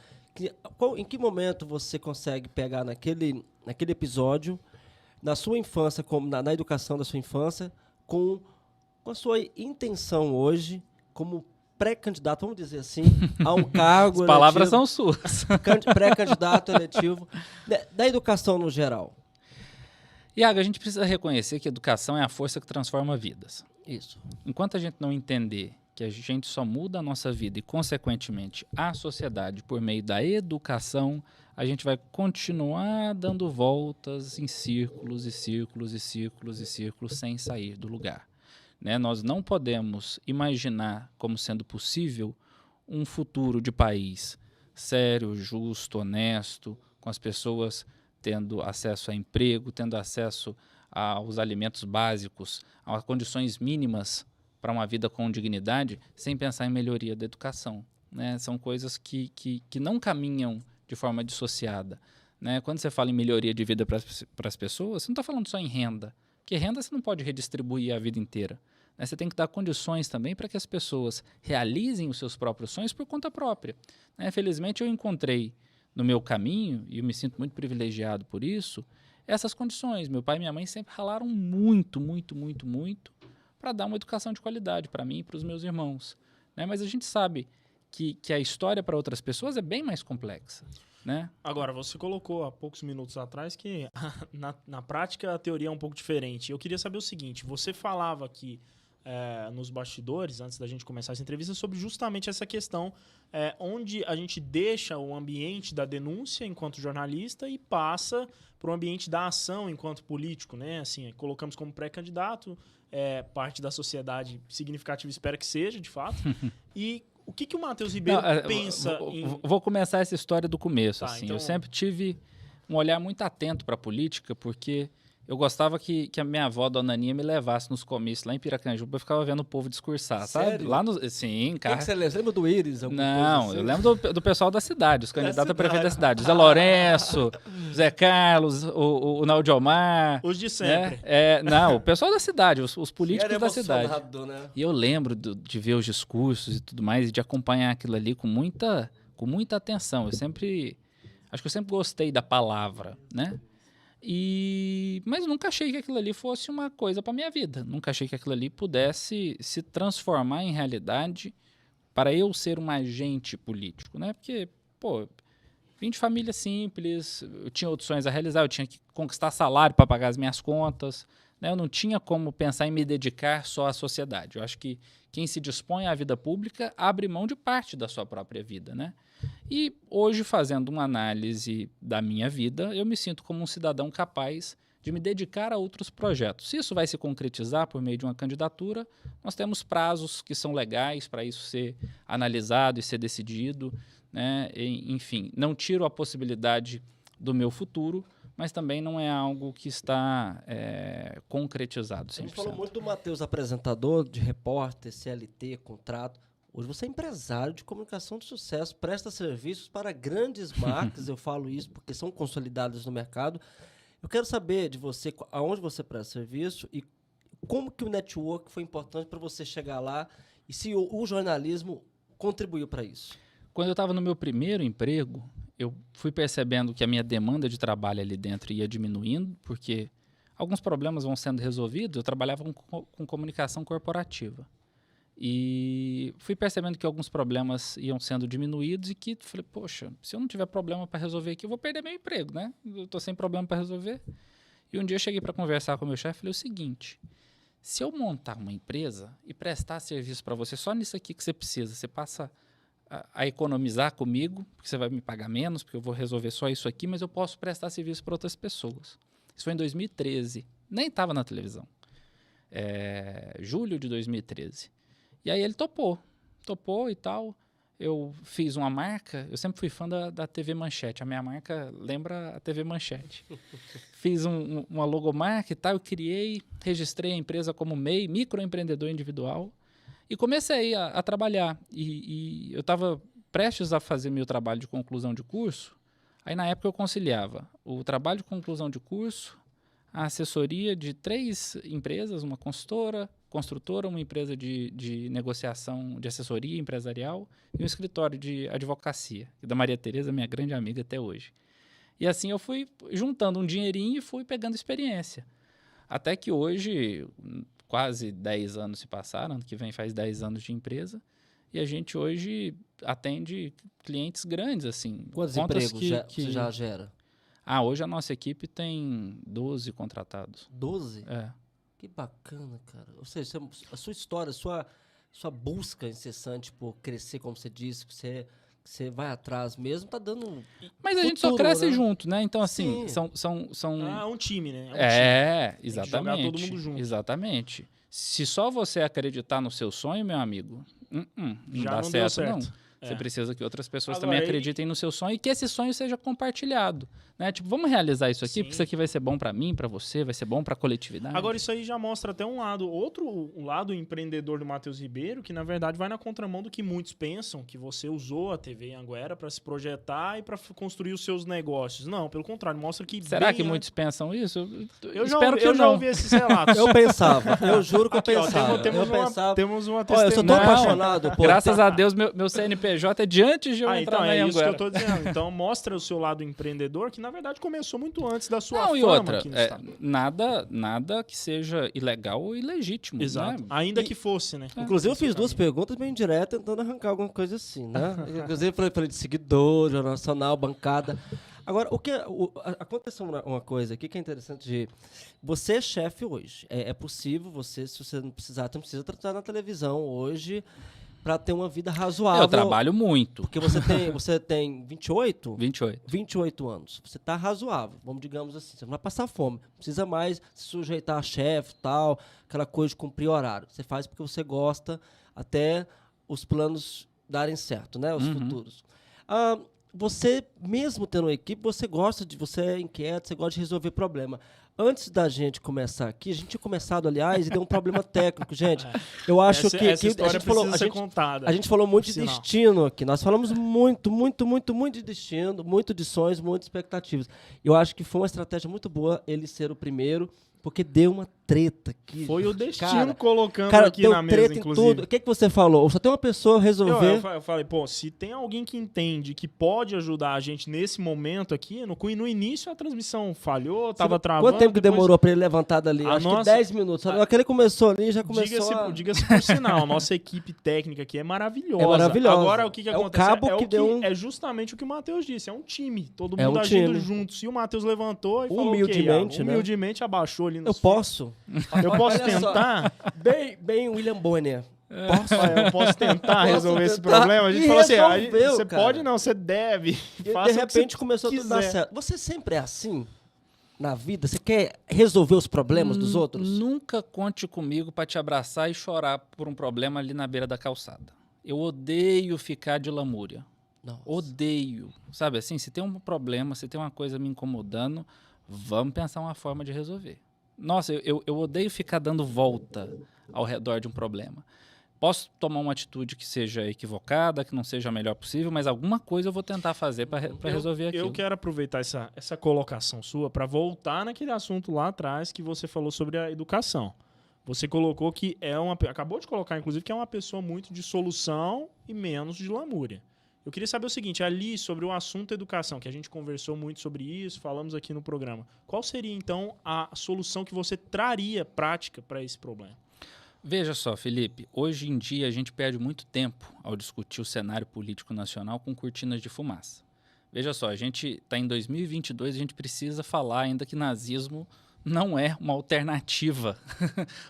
em que momento você consegue pegar naquele episódio... na sua infância, na educação da sua infância, com a sua intenção hoje, como pré-candidato, vamos dizer assim, a um cargo As palavras eletivo, são suas. Pré-candidato eletivo, da educação no geral. Iago, a gente precisa reconhecer que a educação é a força que transforma vidas. Isso. Enquanto a gente não entender que a gente só muda a nossa vida e, consequentemente, a sociedade por meio da educação, a gente vai continuar dando voltas em círculos e círculos e círculos e círculos sem sair do lugar. Né? Nós não podemos imaginar como sendo possível um futuro de país sério, justo, honesto, com as pessoas tendo acesso a emprego, tendo acesso aos alimentos básicos, a condições mínimas para uma vida com dignidade, sem pensar em melhoria da educação. Né? São coisas que não caminham de forma dissociada. Né? Quando você fala em melhoria de vida para as pessoas, você não está falando só em renda, porque renda você não pode redistribuir a vida inteira. Né? Você tem que dar condições também para que as pessoas realizem os seus próprios sonhos por conta própria. Né? Felizmente eu encontrei no meu caminho, e eu me sinto muito privilegiado por isso, essas condições. Meu pai e minha mãe sempre ralaram muito para dar uma educação de qualidade para mim e para os meus irmãos, né? Mas a gente sabe que a história para outras pessoas é bem mais complexa, né? Agora, você colocou há poucos minutos atrás que na prática a teoria é um pouco diferente. Eu queria saber o seguinte, você falava aqui nos bastidores, antes da gente começar essa entrevista, sobre justamente essa questão onde a gente deixa o ambiente da denúncia enquanto jornalista e passa para o ambiente da ação enquanto político, né? Assim, colocamos como pré-candidato, parte da sociedade significativa espera que seja, de fato. E o que o Matheus Ribeiro pensa em... Vou começar essa história do começo. Tá, assim. então... Eu sempre tive um olhar muito atento para a política, porque eu gostava que a minha avó, Dona Aninha, me levasse nos comícios lá em Piracanjuba. Eu ficava vendo o povo discursar, Sério? sabe? Lá no, sim, cara. Quem que você lembra? Você lembra do Íris? Não, assim? eu lembro do pessoal da cidade, os candidatos a prefeito da cidade. Zé Lourenço, Zé Carlos, o Naldo Omar. Os de sempre. Né? Não, o pessoal da cidade, os políticos da cidade. Né? E eu lembro de ver os discursos e tudo mais, e de acompanhar aquilo ali com muita atenção. Acho que eu sempre gostei da palavra, né? Mas nunca achei que aquilo ali fosse uma coisa para minha vida. Nunca achei que aquilo ali pudesse se transformar em realidade para eu ser um agente político, né? Porque, vim de família simples, eu tinha outros sonhos a realizar, eu tinha que conquistar salário para pagar as minhas contas, né? Eu não tinha como pensar em me dedicar só à sociedade. Eu acho que quem se dispõe à vida pública abre mão de parte da sua própria vida, né? E hoje, fazendo uma análise da minha vida, eu me sinto como um cidadão capaz de me dedicar a outros projetos. Se isso vai se concretizar por meio de uma candidatura, nós temos prazos que são legais para isso ser analisado e ser decidido, né? Enfim, não tiro a possibilidade do meu futuro, mas também não é algo que está concretizado 100%. A gente falou muito do Matheus, apresentador, de repórter, CLT, contrato. Hoje você é empresário de comunicação de sucesso, presta serviços para grandes marcas, eu falo isso porque são consolidadas no mercado. Eu quero saber de você, aonde você presta serviço e como que o network foi importante para você chegar lá e se o jornalismo contribuiu para isso. Quando eu estava no meu primeiro emprego, eu fui percebendo que a minha demanda de trabalho ali dentro ia diminuindo, porque alguns problemas vão sendo resolvidos. Eu trabalhava com comunicação corporativa. E fui percebendo que alguns problemas iam sendo diminuídos e que falei, poxa, se eu não tiver problema para resolver aqui, eu vou perder meu emprego, né? Eu estou sem problema para resolver. E um dia eu cheguei para conversar com o meu chefe e falei o seguinte, se eu montar uma empresa e prestar serviço para você só nisso aqui que você precisa, você passa a economizar comigo, porque você vai me pagar menos, porque eu vou resolver só isso aqui, mas eu posso prestar serviço para outras pessoas. Isso foi em 2013, nem estava na televisão. Julho de 2013. E aí ele topou e tal. Eu fiz uma marca, eu sempre fui fã da TV Manchete. A minha marca lembra a TV Manchete. Fiz uma logomarca e tal, eu criei, registrei a empresa como MEI, microempreendedor individual, e comecei a trabalhar. E eu estava prestes a fazer meu trabalho de conclusão de curso. Aí na época eu conciliava o trabalho de conclusão de curso, a assessoria de 3 empresas, uma construtora, uma empresa de negociação, de assessoria empresarial e um escritório de advocacia, da Maria Tereza, minha grande amiga até hoje. E assim eu fui juntando um dinheirinho e fui pegando experiência. Até que hoje, quase 10 anos se passaram, ano que vem faz 10 anos de empresa, e a gente hoje atende clientes grandes, assim. Quantos empregos você já gera? Hoje a nossa equipe tem 12 contratados. 12? Que bacana, cara. Ou seja, a sua história, sua busca incessante por crescer, como você disse, que você vai atrás mesmo, tá dando Mas a gente só cresce junto, né? Então, assim, são... É um time, né? Exatamente. Tem que jogar todo mundo junto. Exatamente. Se só você acreditar no seu sonho, meu amigo, não dá certo, não. Você precisa que outras pessoas também acreditem no seu sonho e que esse sonho seja compartilhado, né? Tipo, vamos realizar isso aqui, porque isso aqui vai ser bom para mim, para você, vai ser bom para a coletividade. Agora, isso aí já mostra até um lado empreendedor do Matheus Ribeiro, que na verdade vai na contramão do que muitos pensam, que você usou a TV Anhanguera para se projetar e para construir os seus negócios. Não, pelo contrário, mostra que... Será que muitos pensam isso? Eu já ouvi esses relatos. Eu pensava, eu juro que eu pensava. Temos uma testemunha. Eu sou tão apaixonado por... Graças a Deus, meu CNPJ é de antes de eu entrar na Anhanguera. É isso que eu tô dizendo. Então, mostra o seu lado empreendedor, que na verdade, começou muito antes da sua Não, fama e outra, aqui no estado. nada que seja ilegal ou ilegítimo. Exato. Né? Ainda que fosse, né? Inclusive, eu fiz duas perguntas bem diretas, tentando arrancar alguma coisa assim, né? Inclusive, falei de seguidor, Jornal Nacional, bancada. Agora, aconteceu uma coisa aqui que é interessante de... Você é chefe hoje. É possível você, se você não precisar, você não precisa tratar na televisão hoje para ter uma vida razoável. Eu trabalho muito. Porque você tem 28? 28. 28 anos. Você está razoável, vamos digamos assim. Você não vai passar fome. Não precisa mais se sujeitar a chefe e tal, aquela coisa de cumprir horário. Você faz porque você gosta até os planos darem certo, né? Os futuros. Você, mesmo tendo uma equipe, você é inquieto, você gosta de resolver problema. Antes da gente começar aqui, a gente tinha começado, aliás, e deu um problema técnico, gente. Eu acho que essa história precisa ser contada. A gente falou muito de destino aqui. Nós falamos muito de destino, muito de sonhos, muitas expectativas. Eu acho que foi uma estratégia muito boa ele ser o primeiro, porque deu uma treta aqui. Foi o destino colocando cara, aqui na mesa, treta inclusive. Em tudo. O que você falou? Só tem uma pessoa resolver... Eu falei, pô, se tem alguém que entende que pode ajudar a gente nesse momento aqui, no início a transmissão falhou, tava travando. Quanto tempo que demorou para ele levantar dali? Acho que 10 minutos. Só que ele começou ali, já começou Diga-se por sinal, a nossa equipe técnica aqui é maravilhosa. É maravilhosa. Agora, o que acontece? O cabo é justamente o que o Matheus disse, é um time. Todo mundo agindo junto. Se o Matheus levantou e falou, humildemente abaixou ali no Eu posso tentar? Bem William Bonner. Eu posso tentar resolver esse problema? A gente falou assim, você pode não, você deve. E de repente começou a dar certo. Você sempre é assim na vida? Você quer resolver os problemas dos outros? Nunca conte comigo para te abraçar e chorar por um problema ali na beira da calçada. Eu odeio ficar de lamúria. Nossa. Odeio. Sabe assim, se tem um problema, se tem uma coisa me incomodando, vamos pensar uma forma de resolver. Nossa, eu odeio ficar dando volta ao redor de um problema. Posso tomar uma atitude que seja equivocada, que não seja a melhor possível, mas alguma coisa eu vou tentar fazer para resolver aquilo. Eu quero aproveitar essa colocação sua para voltar naquele assunto lá atrás que você falou sobre a educação. Você colocou que acabou de colocar, inclusive, que é uma pessoa muito de solução e menos de lamúria. Eu queria saber o seguinte, ali sobre o assunto educação, que a gente conversou muito sobre isso, falamos aqui no programa. Qual seria, então, a solução que você traria prática para esse problema? Veja só, Felipe, hoje em dia a gente perde muito tempo ao discutir o cenário político nacional com cortinas de fumaça. Veja só, a gente está em 2022, a gente precisa falar ainda que nazismo não é uma alternativa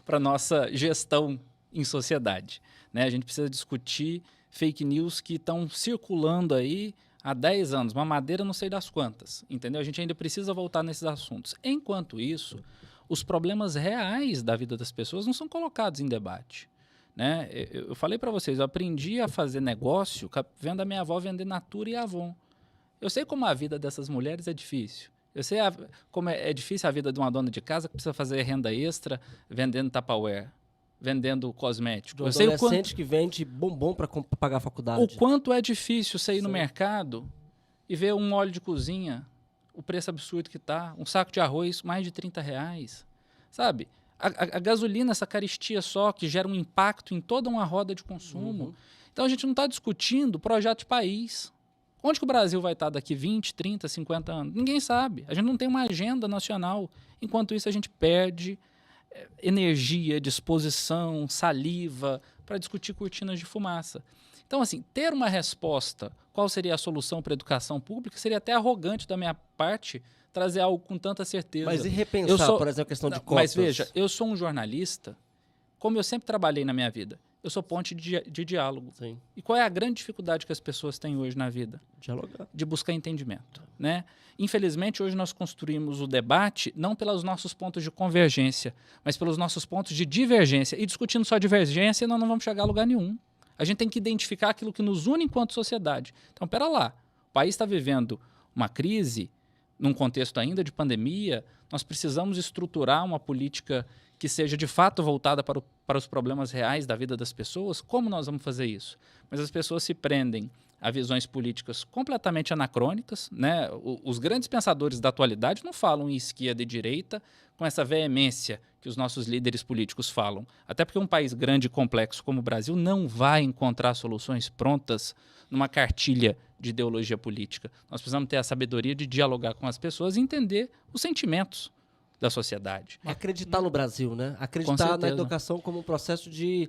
para a nossa gestão em sociedade, né? A gente precisa discutir fake news que estão circulando aí há 10 anos, uma madeira não sei das quantas, entendeu? A gente ainda precisa voltar nesses assuntos. Enquanto isso, os problemas reais da vida das pessoas não são colocados em debate, né? Eu falei para vocês, eu aprendi a fazer negócio vendo a minha avó vender Natura e Avon. Eu sei como a vida dessas mulheres é difícil. Eu sei como é difícil a vida de uma dona de casa que precisa fazer renda extra vendendo Tupperware, vendendo cosmético. Eu sei o quanto que vende bombom para pagar a faculdade. O quanto é difícil você ir no mercado e ver um óleo de cozinha, o preço absurdo que tá, um saco de arroz, mais de R$30. Sabe? A gasolina, essa caristia só, que gera um impacto em toda uma roda de consumo. Então a gente não está discutindo projeto de país. Onde que o Brasil vai estar daqui 20, 30, 50 anos? Ninguém sabe. A gente não tem uma agenda nacional. Enquanto isso, a gente perde energia, disposição, saliva para discutir cortinas de fumaça. Então, assim, ter uma resposta, qual seria a solução para a educação pública, seria até arrogante da minha parte trazer algo com tanta certeza. Mas e repensar, por exemplo, a questão de cotas? Mas veja, eu sou um jornalista, como eu sempre trabalhei na minha vida, eu sou ponte de diálogo. Sim. E qual é a grande dificuldade que as pessoas têm hoje na vida? Dialogar. De buscar entendimento, né? Infelizmente, hoje nós construímos o debate não pelos nossos pontos de convergência, mas pelos nossos pontos de divergência. E discutindo só divergência, nós não vamos chegar a lugar nenhum. A gente tem que identificar aquilo que nos une enquanto sociedade. Então, pera lá, o país está vivendo uma crise, num contexto ainda de pandemia, nós precisamos estruturar uma política que seja de fato voltada para os problemas reais da vida das pessoas. Como nós vamos fazer isso? Mas as pessoas se prendem a visões políticas completamente anacrônicas, né? Os grandes pensadores da atualidade não falam em esquerda e direita com essa veemência que os nossos líderes políticos falam. Até porque um país grande e complexo como o Brasil não vai encontrar soluções prontas numa cartilha de ideologia política. Nós precisamos ter a sabedoria de dialogar com as pessoas e entender os sentimentos da sociedade. Acreditar no Brasil, né? Com Acreditar na certeza. educação como um processo de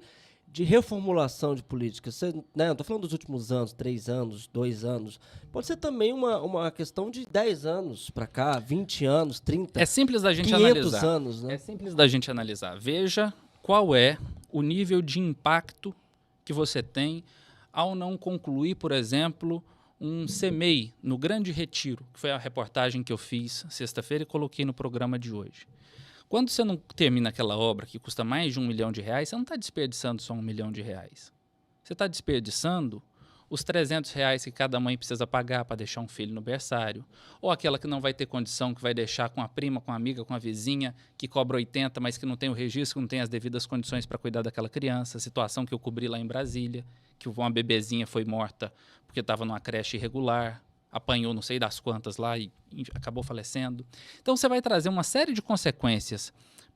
reformulação de política. Você, né, eu estou falando dos últimos anos, 3 anos, 2 anos. Pode ser também uma questão de 10 anos para cá, 20 anos, 30, É simples da gente 500 analisar. anos, né? É simples da gente analisar. Veja qual é o nível de impacto que você tem ao não concluir, por exemplo, um CMEI no Grande Retiro, que foi a reportagem que eu fiz sexta-feira e coloquei no programa de hoje. Quando você não termina aquela obra que custa mais de R$1 milhão, você não está desperdiçando só R$1 milhão. Você está desperdiçando os R$300 que cada mãe precisa pagar para deixar um filho no berçário, ou aquela que não vai ter condição, que vai deixar com a prima, com a amiga, com a vizinha, que cobra 80, mas que não tem o registro, que não tem as devidas condições para cuidar daquela criança. A situação que eu cobri lá em Brasília, que uma bebezinha foi morta porque estava numa creche irregular, apanhou não sei das quantas lá e acabou falecendo. Então você vai trazer uma série de consequências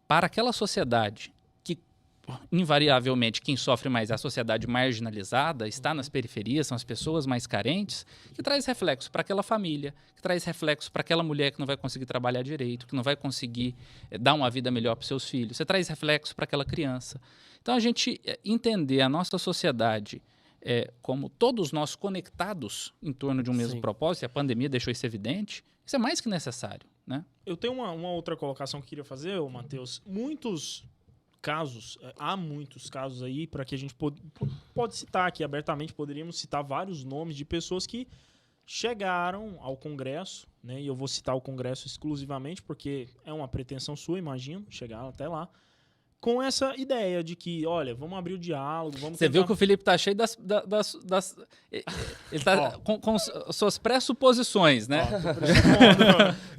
para aquela sociedade que, invariavelmente, quem sofre mais é a sociedade marginalizada, está nas periferias, são as pessoas mais carentes, que traz reflexo para aquela família, que traz reflexo para aquela mulher que não vai conseguir trabalhar direito, que não vai conseguir dar uma vida melhor para os seus filhos. Você traz reflexo para aquela criança. Então, a gente entender a nossa sociedade como todos nós conectados em torno de um mesmo propósito, e a pandemia deixou isso evidente, isso é mais que necessário, né? Eu tenho uma outra colocação que eu queria fazer, Matheus. Há muitos casos aí para que a gente pode citar aqui abertamente, poderíamos citar vários nomes de pessoas que chegaram ao Congresso, né? E eu vou citar o Congresso exclusivamente porque é uma pretensão sua, imagino, chegar até lá, com essa ideia de que, olha, vamos abrir o diálogo, vamos Você viu que o Felipe tá cheio ele tá com suas pressuposições, né?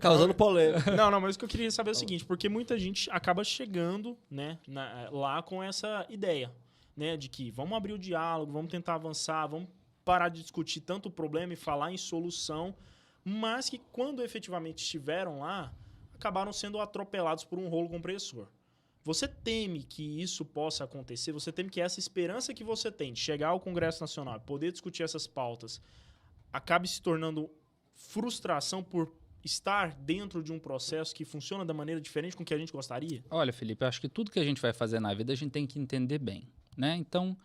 Causando polêmica. Não, mas o que eu queria saber é o seguinte, porque muita gente acaba chegando, né, lá com essa ideia, né, de que vamos abrir o diálogo, vamos tentar avançar, vamos parar de discutir tanto o problema e falar em solução, mas que quando efetivamente estiveram lá, acabaram sendo atropelados por um rolo compressor. Você teme que isso possa acontecer? Você teme que essa esperança que você tem de chegar ao Congresso Nacional, poder discutir essas pautas, acabe se tornando frustração por estar dentro de um processo que funciona da maneira diferente com que a gente gostaria? Olha, Felipe, eu acho que tudo que a gente vai fazer na vida a gente tem que entender bem, né? Então,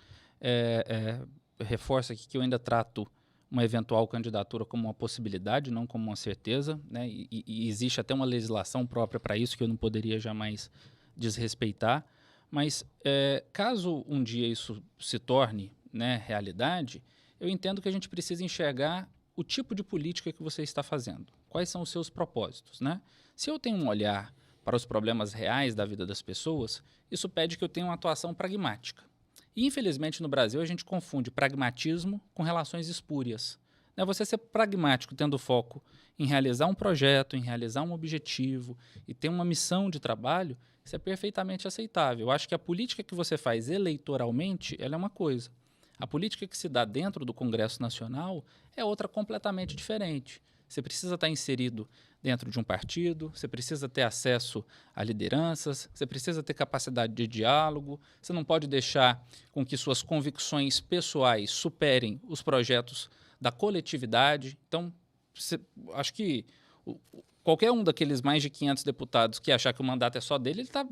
eu reforço aqui que eu ainda trato uma eventual candidatura como uma possibilidade, não como uma certeza, né? E existe até uma legislação própria para isso que eu não poderia jamais desrespeitar, mas caso um dia isso se torne, né, realidade, eu entendo que a gente precisa enxergar o tipo de política que você está fazendo, quais são os seus propósitos, né? Se eu tenho um olhar para os problemas reais da vida das pessoas, isso pede que eu tenha uma atuação pragmática. E, infelizmente, no Brasil, a gente confunde pragmatismo com relações espúrias. Né? Você ser pragmático, tendo foco em realizar um projeto, em realizar um objetivo e ter uma missão de trabalho, isso é perfeitamente aceitável. Eu acho que a política que você faz eleitoralmente, ela é uma coisa. A política que se dá dentro do Congresso Nacional é outra completamente diferente. Você precisa estar inserido dentro de um partido, você precisa ter acesso a lideranças, você precisa ter capacidade de diálogo, você não pode deixar com que suas convicções pessoais superem os projetos da coletividade. Então, acho que qualquer um daqueles mais de 500 deputados que achar que o mandato é só dele, ele está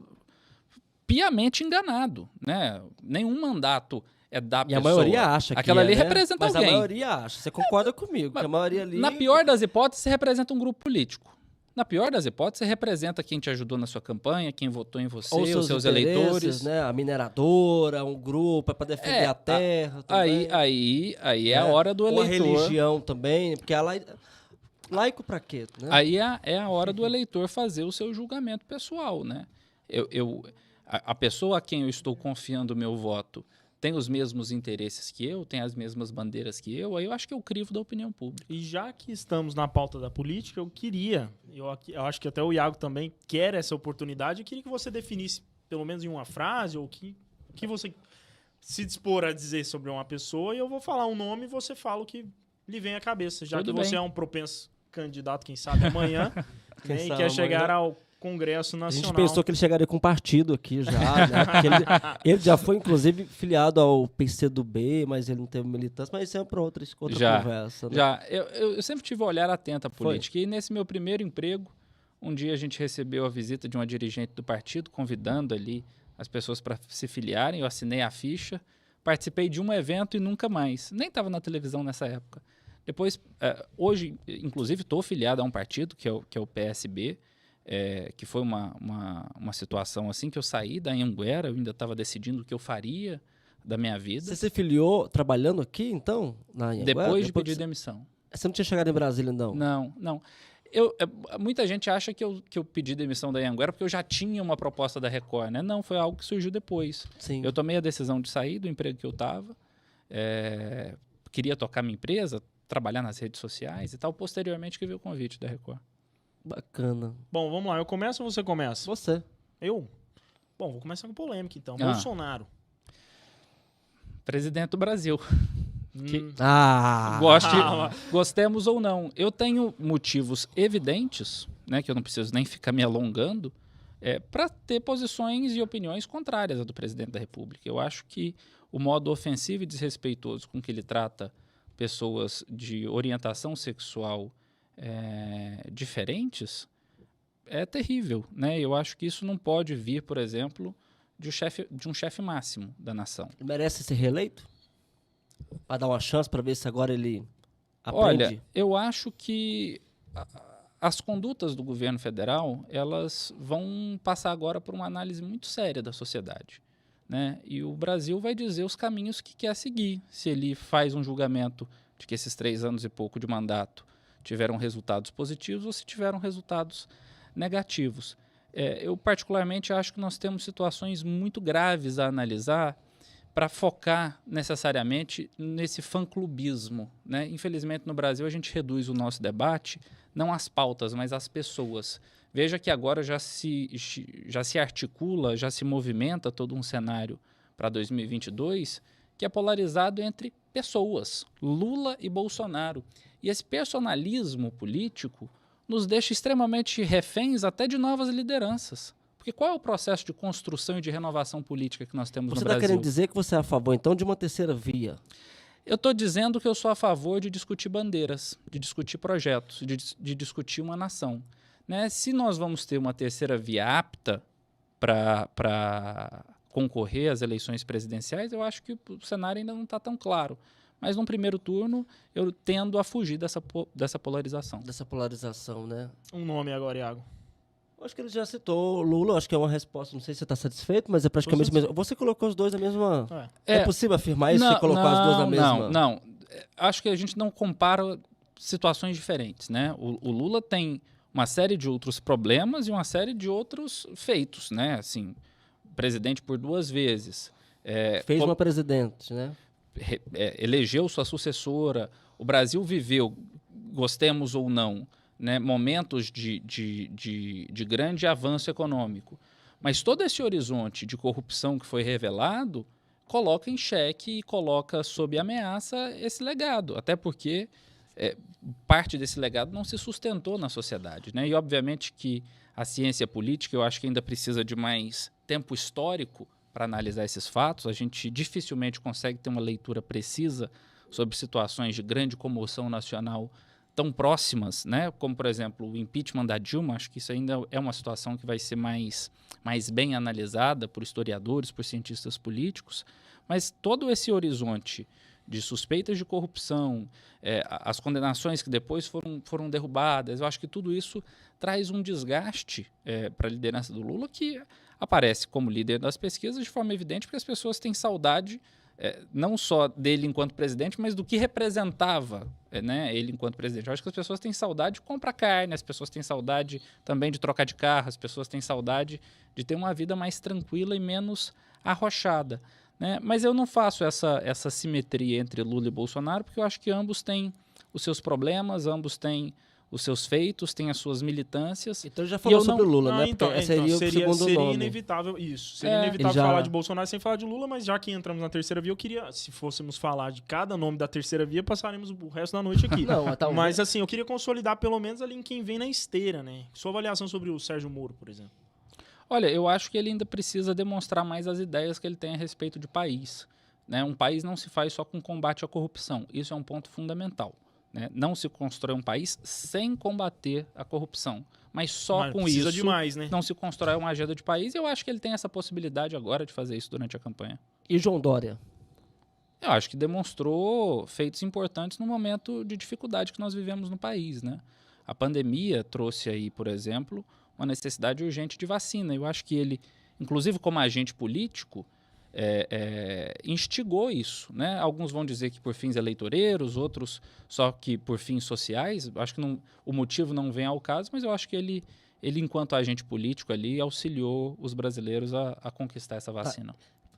piamente enganado, né? Nenhum mandato é da pessoa. E a maioria acha que aquela ali né? representa Mas alguém. a maioria acha. Você concorda comigo, que a maioria ali... Na pior das hipóteses, você representa um grupo político. Na pior das hipóteses, você representa quem te ajudou na sua campanha, quem votou em você, os seus eleitores. Né? A mineradora, um grupo para defender a terra. Aí é a hora do eleitor. Ou a religião também, porque laico para quê? Né? Aí é a hora do eleitor fazer o seu julgamento pessoal, né? A pessoa a quem eu estou confiando o meu voto tem os mesmos interesses que eu, tem as mesmas bandeiras que eu, aí eu acho que é o crivo da opinião pública. E já que estamos na pauta da política, eu acho que até o Iago também quer essa oportunidade, eu queria que você definisse, pelo menos em uma frase, ou que você se dispor a dizer sobre uma pessoa e eu vou falar um nome e você fala o que lhe vem à cabeça, já Tudo que você bem. é um propenso candidato, quem sabe amanhã, Quem né, e sabe quer amanhã. chegar ao Congresso A Nacional. gente pensou que ele chegaria com partido aqui já, né? Porque ele já foi, inclusive, filiado ao PCdoB, mas ele não teve militância, mas isso é para outra Já, conversa, né? Já, eu sempre tive um olhar atento à política. E nesse meu primeiro emprego, um dia a gente recebeu a visita de uma dirigente do partido, convidando ali as pessoas para se filiarem. Eu assinei a ficha, participei de um evento e nunca mais. Nem estava na televisão nessa época. Depois, hoje, inclusive, estou filiado a um partido, que é o PSB, que foi uma situação assim, que eu saí da Anhanguera, eu ainda estava decidindo o que eu faria da minha vida. Você se filiou trabalhando aqui, então? Na Anhanguera? Depois de pedir demissão. Você não tinha chegado em Brasília, não? Não. Muita gente acha que eu pedi demissão da Anhanguera porque eu já tinha uma proposta da Record, né? Não, foi algo que surgiu depois. Sim. Eu tomei a decisão de sair do emprego que eu estava, queria tocar minha empresa, trabalhar nas redes sociais e tal, posteriormente que veio o convite da Record. Bacana. Bom, vamos lá. Eu começo ou você começa? Você. Eu? Bom, vou começar com polêmica, então. Ah. Bolsonaro. Presidente do Brasil. Gostemos ou não. Eu tenho motivos evidentes, né, que eu não preciso nem ficar me alongando, para ter posições e opiniões contrárias à do presidente da República. Eu acho que o modo ofensivo e desrespeitoso com que ele trata pessoas de orientação sexual diferentes é terrível, né? Eu acho que isso não pode vir, por exemplo, de um chefe máximo da nação. Ele merece ser reeleito? Para dar uma chance para ver se agora ele aprende? Olha, eu acho que as condutas do governo federal, elas vão passar agora por uma análise muito séria da sociedade, né? E o Brasil vai dizer os caminhos que quer seguir. Se ele faz um julgamento de que esses 3 anos e pouco de mandato tiveram resultados positivos ou se tiveram resultados negativos. Eu particularmente acho que nós temos situações muito graves a analisar para focar necessariamente nesse fã-clubismo, né? Infelizmente, no Brasil, a gente reduz o nosso debate não às pautas, mas às pessoas. Veja que agora já se articula, já se movimenta todo um cenário para 2022 que é polarizado entre pessoas, Lula e Bolsonaro. E esse personalismo político nos deixa extremamente reféns até de novas lideranças. Porque qual é o processo de construção e de renovação política que nós temos no Brasil? Você está querendo dizer que você é a favor, então, de uma terceira via? Eu estou dizendo que eu sou a favor de discutir bandeiras, de discutir projetos, de discutir uma nação, né? Se nós vamos ter uma terceira via apta para concorrer às eleições presidenciais, eu acho que o cenário ainda não está tão claro. Mas, num primeiro turno, eu tendo a fugir dessa polarização. Dessa polarização, né? Um nome agora, Iago. Acho que ele já citou o Lula, acho que é uma resposta, não sei se você está satisfeito, mas é praticamente mesmo. Você colocou os dois na mesma... É possível afirmar isso? Você colocou as duas na mesma... Não. Acho que a gente não compara situações diferentes, né? O Lula tem uma série de outros problemas e uma série de outros feitos, né? Assim, presidente por 2 vezes. Fez uma presidente, né? Elegeu sua sucessora. O Brasil viveu, gostemos ou não, né, momentos de grande avanço econômico. Mas todo esse horizonte de corrupção que foi revelado coloca em xeque e coloca sob ameaça esse legado. Até porque parte desse legado não se sustentou na sociedade, né? E, obviamente, que a ciência política, eu acho que ainda precisa de mais tempo histórico para analisar esses fatos. A gente dificilmente consegue ter uma leitura precisa sobre situações de grande comoção nacional tão próximas, né? Como, por exemplo, o impeachment da Dilma. Acho que isso ainda é uma situação que vai ser mais bem analisada por historiadores, por cientistas políticos, mas todo esse horizonte de suspeitas de corrupção, as condenações que depois foram derrubadas, eu acho que tudo isso traz um desgaste para a liderança do Lula, que aparece como líder das pesquisas de forma evidente, porque as pessoas têm saudade não só dele enquanto presidente, mas do que representava né, ele enquanto presidente. Eu acho que as pessoas têm saudade de comprar carne, as pessoas têm saudade também de trocar de carro, as pessoas têm saudade de ter uma vida mais tranquila e menos arrochada, né? Mas eu não faço essa simetria entre Lula e Bolsonaro, porque eu acho que ambos têm os seus problemas, ambos têm os seus feitos, tem as suas militâncias. Então ele já falou sobre o Lula, Não, né? então, Porque seria o segundo seria nome. inevitável isso. Seria É, inevitável ele já- falar de Bolsonaro sem falar de Lula, mas já que entramos na terceira via, eu queria, se fôssemos falar de cada nome da terceira via, passaremos o resto da noite aqui. Não, mas talvez- Mas assim, eu queria consolidar pelo menos ali em quem vem na esteira, né? Sua avaliação sobre o Sérgio Moro, por exemplo. Olha, eu acho que ele ainda precisa demonstrar mais as ideias que ele tem a respeito de país. Né? Um país não se faz só com combate à corrupção. Isso é um ponto fundamental. Né? Não se constrói um país sem combater a corrupção. Mas só Mas com precisa isso demais, né? não se constrói uma agenda de país. E eu acho que ele tem essa possibilidade agora de fazer isso durante a campanha. E João Dória? Eu acho que demonstrou feitos importantes no momento de dificuldade que nós vivemos no país. Né? A pandemia trouxe aí, por exemplo, uma necessidade urgente de vacina. Eu acho que ele, inclusive como agente político, instigou isso. Né? Alguns vão dizer que por fins eleitoreiros, outros só que por fins sociais. Eu acho que o motivo não vem ao caso, mas eu acho que ele enquanto agente político ali, auxiliou os brasileiros a conquistar essa vacina.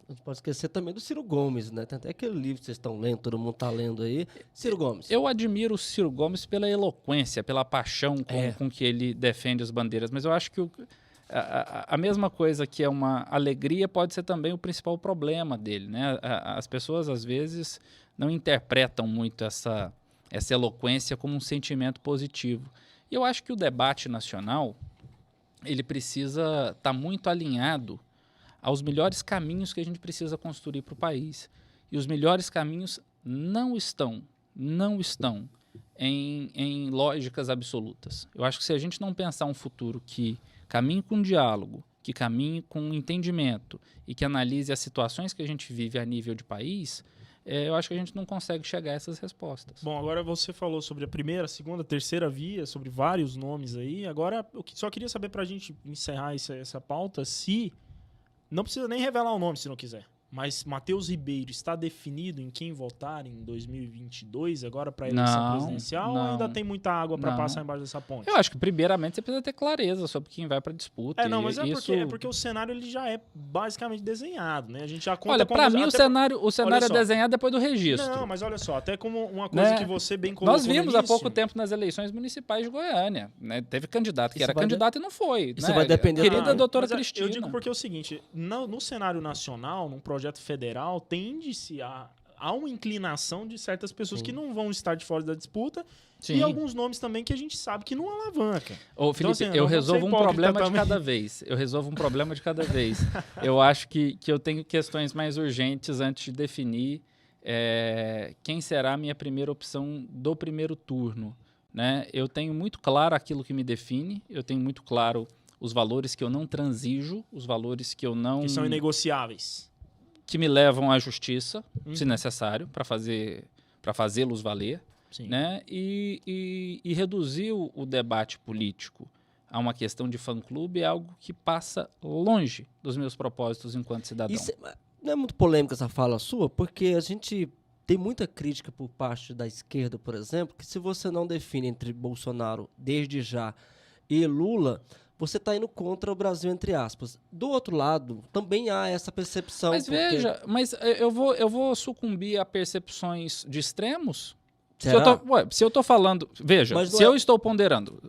Não pode esquecer também do Ciro Gomes, né? Tem até aquele livro que vocês estão lendo, todo mundo está lendo aí. Ciro Gomes. Eu admiro o Ciro Gomes pela eloquência, pela paixão com que ele defende as bandeiras, mas eu acho que a mesma coisa que é uma alegria pode ser também o principal problema dele. Né? As pessoas, às vezes, não interpretam muito essa eloquência como um sentimento positivo. E eu acho que o debate nacional ele precisa estar muito alinhado aos melhores caminhos que a gente precisa construir para o país. E os melhores caminhos não estão em lógicas absolutas. Eu acho que se a gente não pensar um futuro que caminhe com diálogo, que caminhe com entendimento e que analise as situações que a gente vive a nível de país, eu acho que a gente não consegue chegar a essas respostas. Bom, agora você falou sobre a primeira, segunda, terceira via, sobre vários nomes aí. Agora, eu só queria saber pra gente encerrar essa pauta, se... Não precisa nem revelar o nome se não quiser. Mas Matheus Ribeiro está definido em quem votar em 2022, agora para a eleição presidencial? Ou ainda tem muita água para passar embaixo dessa ponte? Eu acho que, primeiramente, você precisa ter clareza sobre quem vai para a disputa. Não, mas é porque o cenário ele já é basicamente desenhado, né? A gente já conta. Olha, para mim, o cenário é desenhado depois do registro. Não, mas olha só, até como uma coisa que você bem colocou. Nós vimos há pouco tempo nas eleições municipais de Goiânia. Né? Teve candidato que era candidato e não foi. Isso vai depender Querida doutora Cristina. Eu digo porque é o seguinte: no cenário nacional, num projeto federal, tende-se a uma inclinação de certas pessoas que não vão estar de fora da disputa. Sim. E alguns nomes também que a gente sabe que não alavanca. Ô, Felipe, então, assim, eu resolvo um problema de cada vez. Eu acho que eu tenho questões mais urgentes antes de definir quem será a minha primeira opção do primeiro turno. Né? Eu tenho muito claro aquilo que me define, eu tenho muito claro os valores que eu não transijo, os valores que eu não... Que são inegociáveis. Que me levam à justiça, se necessário, para fazê-los valer. Né? E reduzir o debate político a uma questão de fã-clube é algo que passa longe dos meus propósitos enquanto cidadão. Isso não é muito polêmica essa fala sua, porque a gente tem muita crítica por parte da esquerda, por exemplo, que se você não define entre Bolsonaro desde já e Lula, você está indo contra o Brasil, entre aspas. Do outro lado, também há essa percepção. Mas veja, eu vou sucumbir a percepções de extremos? Se eu estou falando... Veja, se eu estou ponderando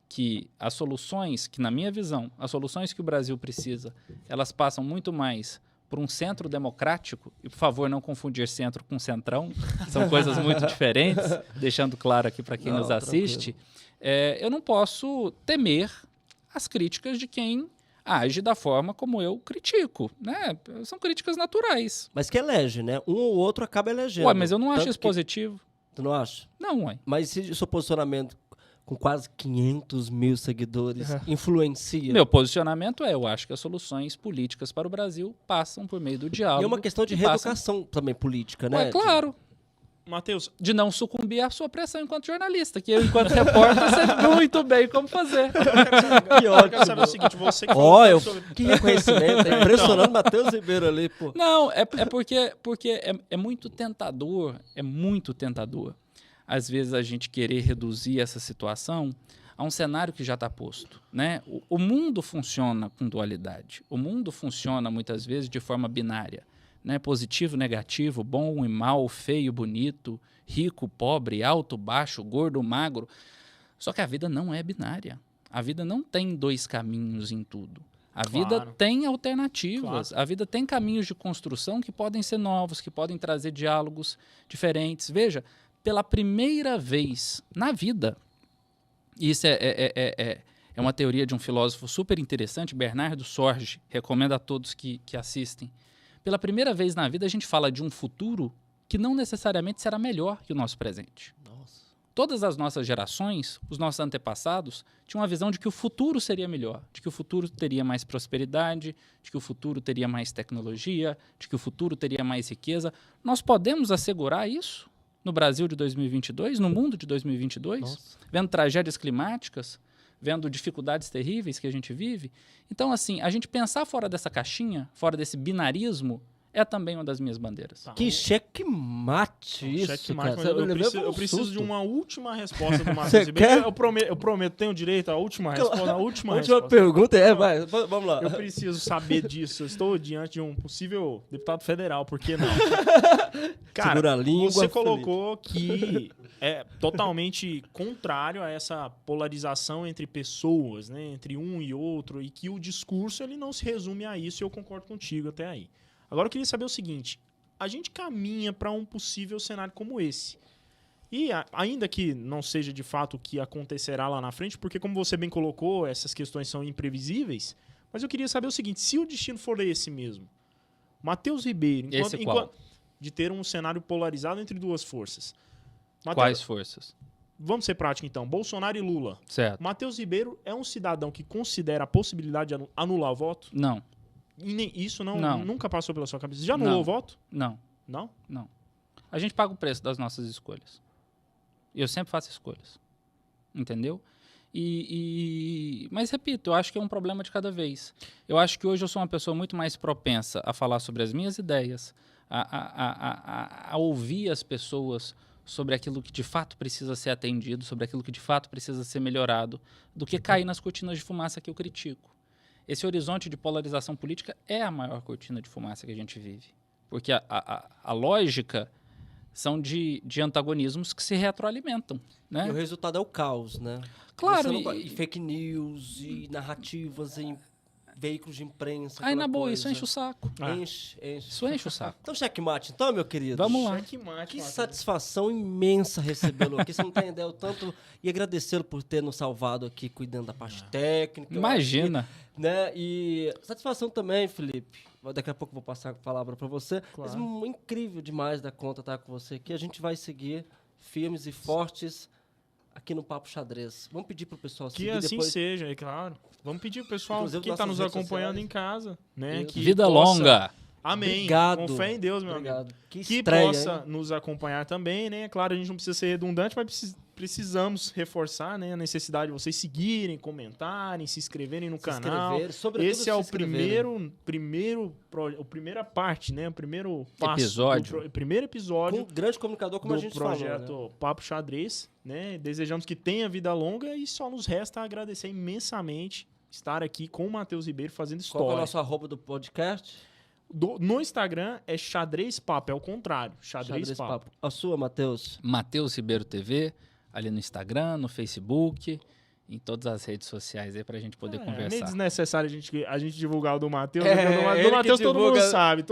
que as soluções, que na minha visão, as soluções que o Brasil precisa, elas passam muito mais por um centro democrático, e por favor não confundir centro com centrão, são coisas muito diferentes, deixando claro aqui para quem nos assiste, eu não posso temer as críticas de quem age da forma como eu critico, né? São críticas naturais. Mas que elege, né? Um ou outro acaba elegendo. Ué, mas eu não acho isso positivo. Tu não acha? Não, ué. Mas se o seu posicionamento com quase 500 mil seguidores influencia? Meu posicionamento eu acho que as soluções políticas para o Brasil passam por meio do diálogo. E é uma questão de reeducação também política, né? Ué, claro. Matheus, de não sucumbir à sua pressão enquanto jornalista, que eu, enquanto repórter, sei muito bem como fazer. Eu quero saber o seguinte, você que falou que reconhecimento, tá impressionando o Matheus Ribeiro ali, pô. Não, porque é muito tentador, às vezes, a gente querer reduzir essa situação a um cenário que já está posto. Né? O mundo funciona com dualidade, o mundo funciona, muitas vezes, de forma binária. né? Positivo, negativo, bom e mal, feio, bonito, rico, pobre, alto, baixo, gordo, magro. Só que a vida não é binária. A vida não tem dois caminhos em tudo. A vida tem alternativas. A vida tem caminhos de construção que podem ser novos, que podem trazer diálogos diferentes. Veja, pela primeira vez na vida, isso é uma teoria de um filósofo super interessante, Bernardo Sorge, recomendo a todos que assistem. Pela primeira vez na vida, a gente fala de um futuro que não necessariamente será melhor que o nosso presente. Nossa. Todas as nossas gerações, os nossos antepassados, tinham uma visão de que o futuro seria melhor, de que o futuro teria mais prosperidade, de que o futuro teria mais tecnologia, de que o futuro teria mais riqueza. Nós podemos assegurar isso no Brasil de 2022, no mundo de 2022, Nossa. vendo tragédias climáticas, vendo dificuldades terríveis que a gente vive. Então, assim, a gente pensar fora dessa caixinha, fora desse binarismo, é também uma das minhas bandeiras. Tá. Que checkmate isso, Checkmate, cara. mas Você eu preciso susto. de uma última resposta do Você Matheus Ribeiro. quer? Eu prometo, tenho direito à última resposta. A última A última resposta. pergunta vai, vamos lá. Eu preciso saber disso. Eu estou diante de um possível deputado federal, por que não? Cara, Segura a língua, você Felipe. colocou que é totalmente contrário a essa polarização entre pessoas, né, entre um e outro, e que o discurso ele não se resume a isso, e eu concordo contigo até aí. Agora eu queria saber o seguinte, a gente caminha para um possível cenário como esse. E ainda que não seja de fato o que acontecerá lá na frente, porque como você bem colocou, essas questões são imprevisíveis, mas eu queria saber o seguinte, se o destino for esse mesmo, Matheus Ribeiro, Esse qual? de ter um cenário polarizado entre duas forças. Quais forças? Vamos ser práticos então, Bolsonaro e Lula. Certo. Matheus Ribeiro é um cidadão que considera a possibilidade de anular o voto? Não, E isso Não. nunca passou pela sua cabeça. Já anulou Não. o voto? não. Não? A gente paga o preço das nossas escolhas. E eu sempre faço escolhas. Entendeu? Mas, repito, eu acho que é um problema de cada vez. Eu acho que hoje eu sou uma pessoa muito mais propensa a falar sobre as minhas ideias, a ouvir as pessoas sobre aquilo que de fato precisa ser atendido, sobre aquilo que de fato precisa ser melhorado, do que cair nas cortinas de fumaça que eu critico. Esse horizonte de polarização política é a maior cortina de fumaça que a gente vive. Porque a lógica são de antagonismos que se retroalimentam. Né? E o resultado é o caos, né? Claro. Você não e fake news, e narrativas em veículos de imprensa. Aí, aquela na boa, coisa. isso enche o saco. Enche. Isso enche o saco. Então, checkmate, então, meu querido. Vamos lá. Checkmate, Que Matheus. satisfação imensa recebê-lo aqui. Você não tem ideia o tanto. E agradecê-lo por ter nos salvado aqui, cuidando da parte técnica. Eu Imagina. acho que, né? E satisfação também, Felipe. Daqui a pouco eu vou passar a palavra para você. Claro. Mas incrível demais da conta estar com você aqui. A gente vai seguir firmes e fortes aqui no Papo Xadrez. Vamos pedir pro pessoal Que seguir assim depois. seja, é claro. Vamos pedir pro pessoal, Inclusive, quem está nossas nos redes acompanhando sociais. em casa, né? Isso. Que Vida possa- longa. Amém. Obrigado. Com fé em Deus, meu amigo. Obrigado. Que Que estreia, possa hein? nos acompanhar também, né? Claro, a gente não precisa ser redundante, mas precisamos reforçar, né, a necessidade de vocês seguirem, comentarem, se inscreverem no Se canal. inscrever, sobretudo Esse é se o inscreverem. primeira parte, né? O primeiro passo. Episódio. O primeiro episódio Com um grande comunicador, como a do gente projeto falou, né? Papo Xadrez, né? Desejamos que tenha vida longa e só nos resta agradecer imensamente estar aqui com o Matheus Ribeiro fazendo Qual que é o história. nosso arroba do podcast? No Instagram é Xadrez Papo, é o contrário. Xadrez Papo. A sua, Matheus? Matheus Ribeiro TV, ali no Instagram, no Facebook, em todas as redes sociais aí pra gente poder É meio conversar. desnecessário a gente divulgar o do Matheus. É, porque o ele do que Matheus todo mundo divulga- sabe.